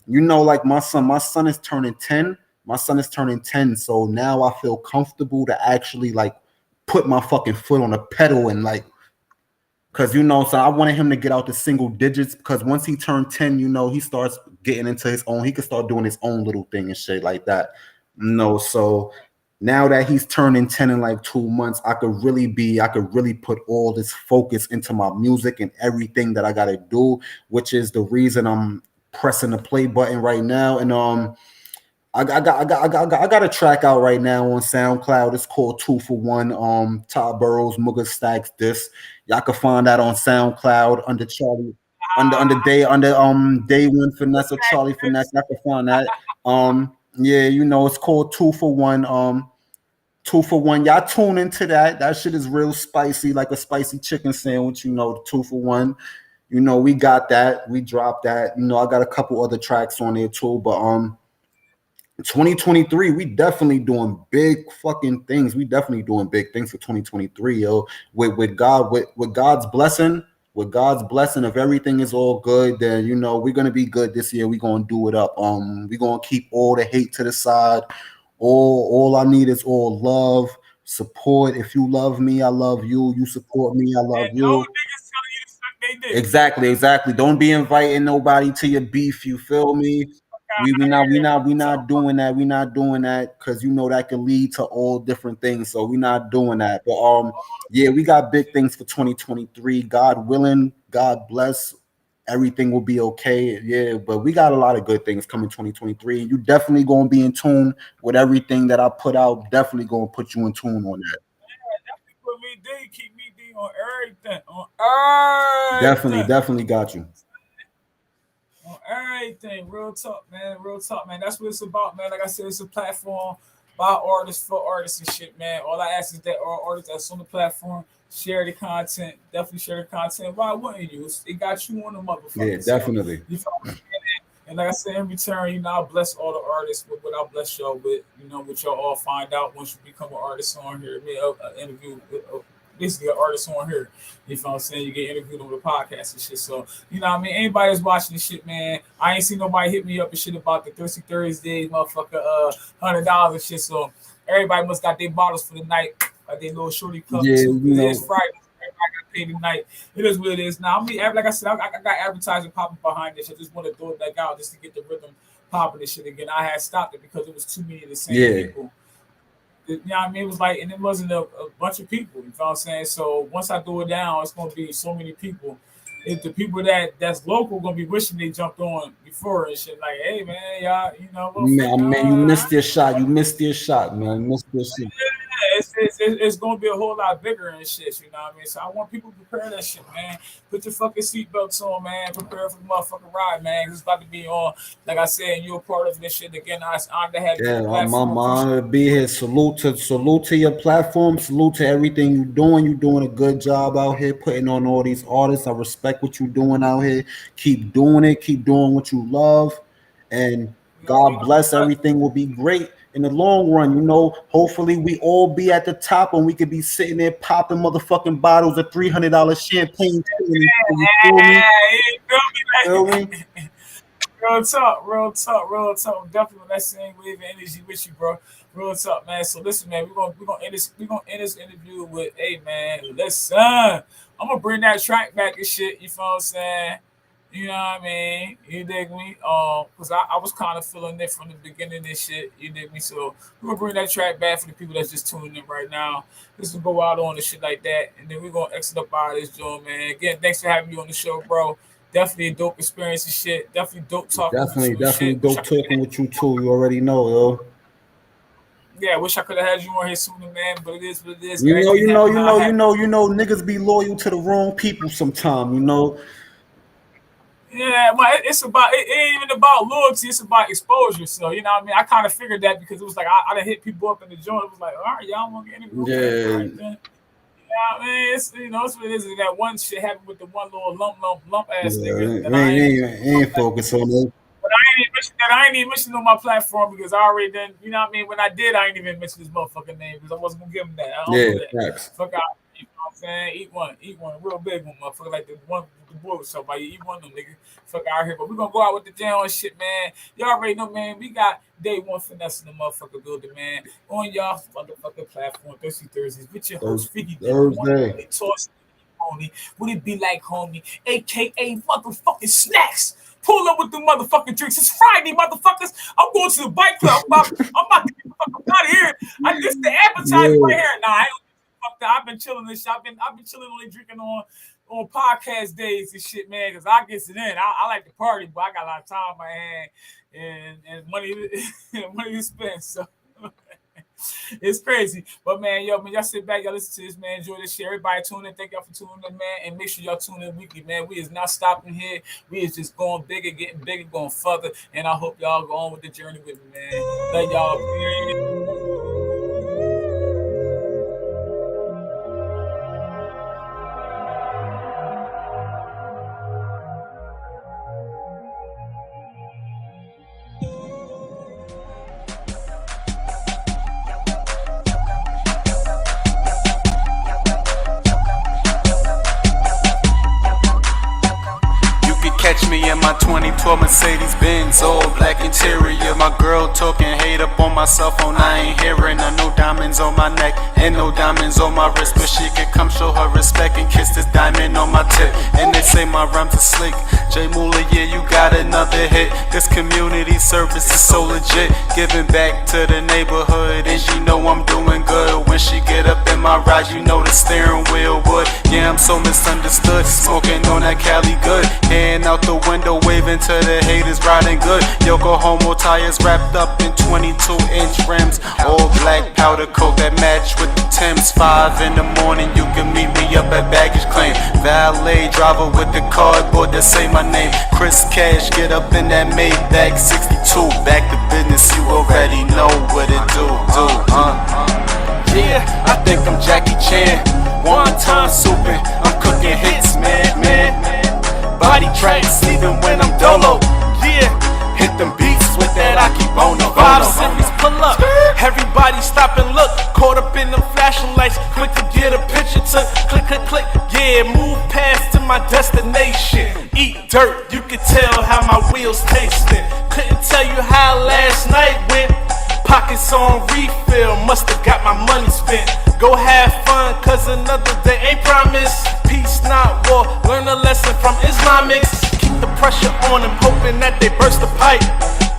you know, like my son is turning 10. My son is turning 10, so now I feel comfortable to actually like put my fucking foot on the pedal and like, cause you know, so I wanted him to get out the single digits because once he turned 10, you know, he starts getting into his own, he can start doing his own little thing and shit like that. No, so now that he's turning 10 in like 2 months, I could really put all this focus into my music and everything that I gotta do, which is the reason I'm pressing the play button right now. And I got a track out right now on SoundCloud. It's called 2 for 1. Todd Burrows, Mugga Stacks. This y'all can find that on SoundCloud under Charlie, under Day One Finesse or Charlie Finesse. Y'all can find that. Yeah, you know, it's called 2 for 1. 2 for 1. Y'all tune into that. That shit is real spicy, like a spicy chicken sandwich. You know, 2 for 1. You know, we got that. We dropped that. You know, I got a couple other tracks on there too, but 2023, we definitely doing big fucking things. We definitely doing big things for 2023, yo. With God's blessing, if everything is all good, then you know we're gonna be good this year. We're gonna do it up. We're gonna keep all the hate to the side. All I need is all love, support. If you love me, I love you. You support me, I love And no you. niggas telling you to suck they dick. Exactly. Don't be inviting nobody to your beef. You feel me? We not doing that. We not doing that because you know that can lead to all different things. So we not doing that. But yeah, we got big things for 2023. God willing, God bless. Everything will be okay. Yeah, but we got a lot of good things coming 2023. You definitely gonna be in tune with everything that I put out. Definitely gonna put you in tune on that. Definitely put me D, keep me On everything. On everything. Definitely got you. On everything. Real talk, man. Real talk, man. That's what it's about, man. Like I said, it's a platform by artists for artists and shit, man. All I ask is that all artists that's on the platform share the content. Definitely share the content. Why wouldn't you? It got you on the motherfucker. Yeah, definitely. So, you feel me? And like I said, in return, you know, I'll bless all the artists with what I'll bless y'all with, you know, what y'all all find out once you become an artist on here. Me, interview with basically an artist on here. You know what I'm saying? You get interviewed on the podcast and shit. So, you know what I mean? Anybody that's watching this shit, man, I ain't seen nobody hit me up and shit about the Thirsty Thursdays, motherfucker, $100 and shit. So, everybody must got their bottles for the night, like their little shorty cup Yeah, too. you know. It's Friday. Everybody got paid tonight. It is what it is. Now, I mean, like I said, I got advertising popping behind this. I just want to throw it back out just to get the rhythm popping this shit again. I had stopped it because it was too many of the same people. You know what I mean? It was like, and it wasn't a bunch of people. You know what I'm saying? So once I throw it down, it's gonna be so many people. If the people that's local gonna be wishing they jumped on before and shit, like, hey man, y'all, you know, Man, you missed your shot. You missed your shot, man. You missed your shot. It's gonna be a whole lot bigger and shit, you know what I mean? So I want people to prepare that shit, man. Put your fucking seatbelts on, man. Prepare for the motherfucking ride, man. It's about to be on. Like I said, you're a part of this shit again. I'm honored to have you. Yeah, I'm honored to be here. Salute to your platform. Salute to everything you're doing. You're doing a good job out here, putting on all these artists. I respect what you're doing out here. Keep doing it. Keep doing what you love, and God bless. Everything will be great in the long run. You know, hopefully we all be at the top and we could be sitting there popping motherfucking bottles of $300 champagne. You feel me? Real talk. Definitely that same wave of energy with you, bro. Real talk, man. So listen, man, we're gonna end this interview with, hey man, listen. I'm gonna bring that track back and shit, you feel what I'm saying? You know what I mean? You dig me? Because I was kind of feeling it from the beginning and shit. You dig me? So we're gonna bring that track back for the people that's just tuning in right now. Just to go out on and shit like that. And then we're gonna exit up out of this joint, man. Again, thanks for having me on the show, bro. Definitely a dope experience and shit. Definitely dope talking with you. Definitely dope talking with you too. You already know, yo. Yeah, I wish I could have had you on here sooner, man, but it is what it is. You know, niggas be loyal to the wrong people sometime, you know. Yeah, well, it's about it ain't even about loyalty, it's about exposure. So, you know what I mean? I kind of figured that because it was like I done hit people up in the joint. It was like, all right, y'all want to get interviewed? Yeah. Right, then. Yeah, I mean, it's, you know, it's what it is. That one shit happened with the one little lump ass nigga. I ain't focused on it. But I ain't even mentioned on my platform because I already done, you know what I mean? When I did, I ain't even mention his motherfucking name because I wasn't gonna give him that. I don't do that. Facts. Fuck out. You know what I'm saying? Eat one, a real big one, motherfucker, like the one with the boy was talking about. You eat one of them, nigga. Fuck out here. But we're gonna go out with the jam and shit, man. Y'all already know, man. We got day one finesse in the motherfucker building, man. On y'all motherfucking platform, Thirsty Thursdays, with your host, Figgy. Thursday. Would it be like homie, aka motherfucking snacks? Pull up with the motherfucking drinks. It's Friday, motherfuckers. I'm going to the bike club. I'm about to get the fuck out of here. This the appetizer right here. Nah, I ain't fuck that. I've been chilling this shit. I've been chilling only drinking on podcast days and shit, man, because I get it in. I like to party, but I got a lot of time on my hand and money to spend. So it's crazy. But man, y'all sit back, y'all listen to this, man. Enjoy this shit. Everybody tune in. Thank y'all for tuning in, man. And make sure y'all tune in weekly, man. We is not stopping here. We is just going bigger, getting bigger, going further. And I hope y'all go on with the journey with me, man. Let y'all. Catch me in my 2012 Mercedes Benz, all black interior. My girl talking hate up on my cell phone, I ain't hearing her. No diamonds on my neck and no diamonds on my wrist, but she could come show her respect and kiss this diamond on my tip. And they say my rhymes are slick. J Moolah, yeah, you got another hit. This community service is so legit, giving back to the neighborhood, and she know I'm doing good. When she get up in my ride, you know the steering wheel would. Yeah, I'm so misunderstood, smoking on that Cali good, and out the window window waving to the haters riding good. Yokohama tires wrapped up in 22-inch rims. All black powder coat that match with the Timbs. 5 in the morning, you can meet me up at baggage claim. Valet driver with the cardboard that say my name. Chris Cash, get up in that Maybach 62. Back to business, you already know what it do. Yeah, I think I'm Jackie Chan. One time souping, I'm cooking hits, man. Body tracks even when I'm dolo. Yeah, hit them beats with that Akibono. 5 series pull up, everybody stop and look. Caught up in them flashing lights, quick to get a picture took. Click, click, click, yeah, move past to my destination. Eat dirt, you can tell how my wheels tasting. Couldn't tell you how last night went. Pockets on refill, musta got my money spent. Go have fun, cause another day ain't promised. Peace, not war, learn a lesson from Islamics. Keep the pressure on them, hoping that they burst the pipe.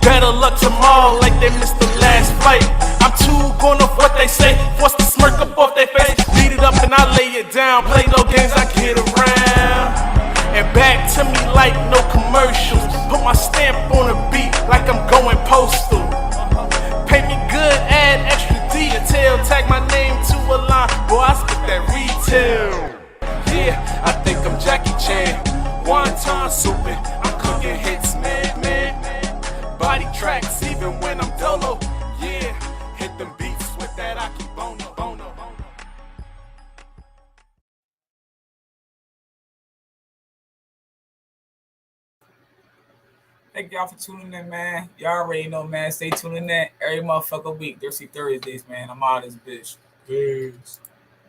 Better luck tomorrow, like they missed the last fight. I'm too gone off what they say, force the smirk up off their face. Beat it up and I lay it down, play no games, I get around. And back to me like no commercials. Put my stamp on a beat like I'm going postal. Pay me good, add extra detail. Tag my name to a line, boy, I spit that retail. Yeah, I think I'm Jackie Chan. One time souping, I'm cooking hits, man. Body tracks even when I'm dolo. Yeah, hit them beats with that Akibono. Thank y'all for tuning in, man. Y'all already know, man. Stay tuned in every motherfucker week. Thirsty Thursdays, man. I'm out of this bitch. Peace.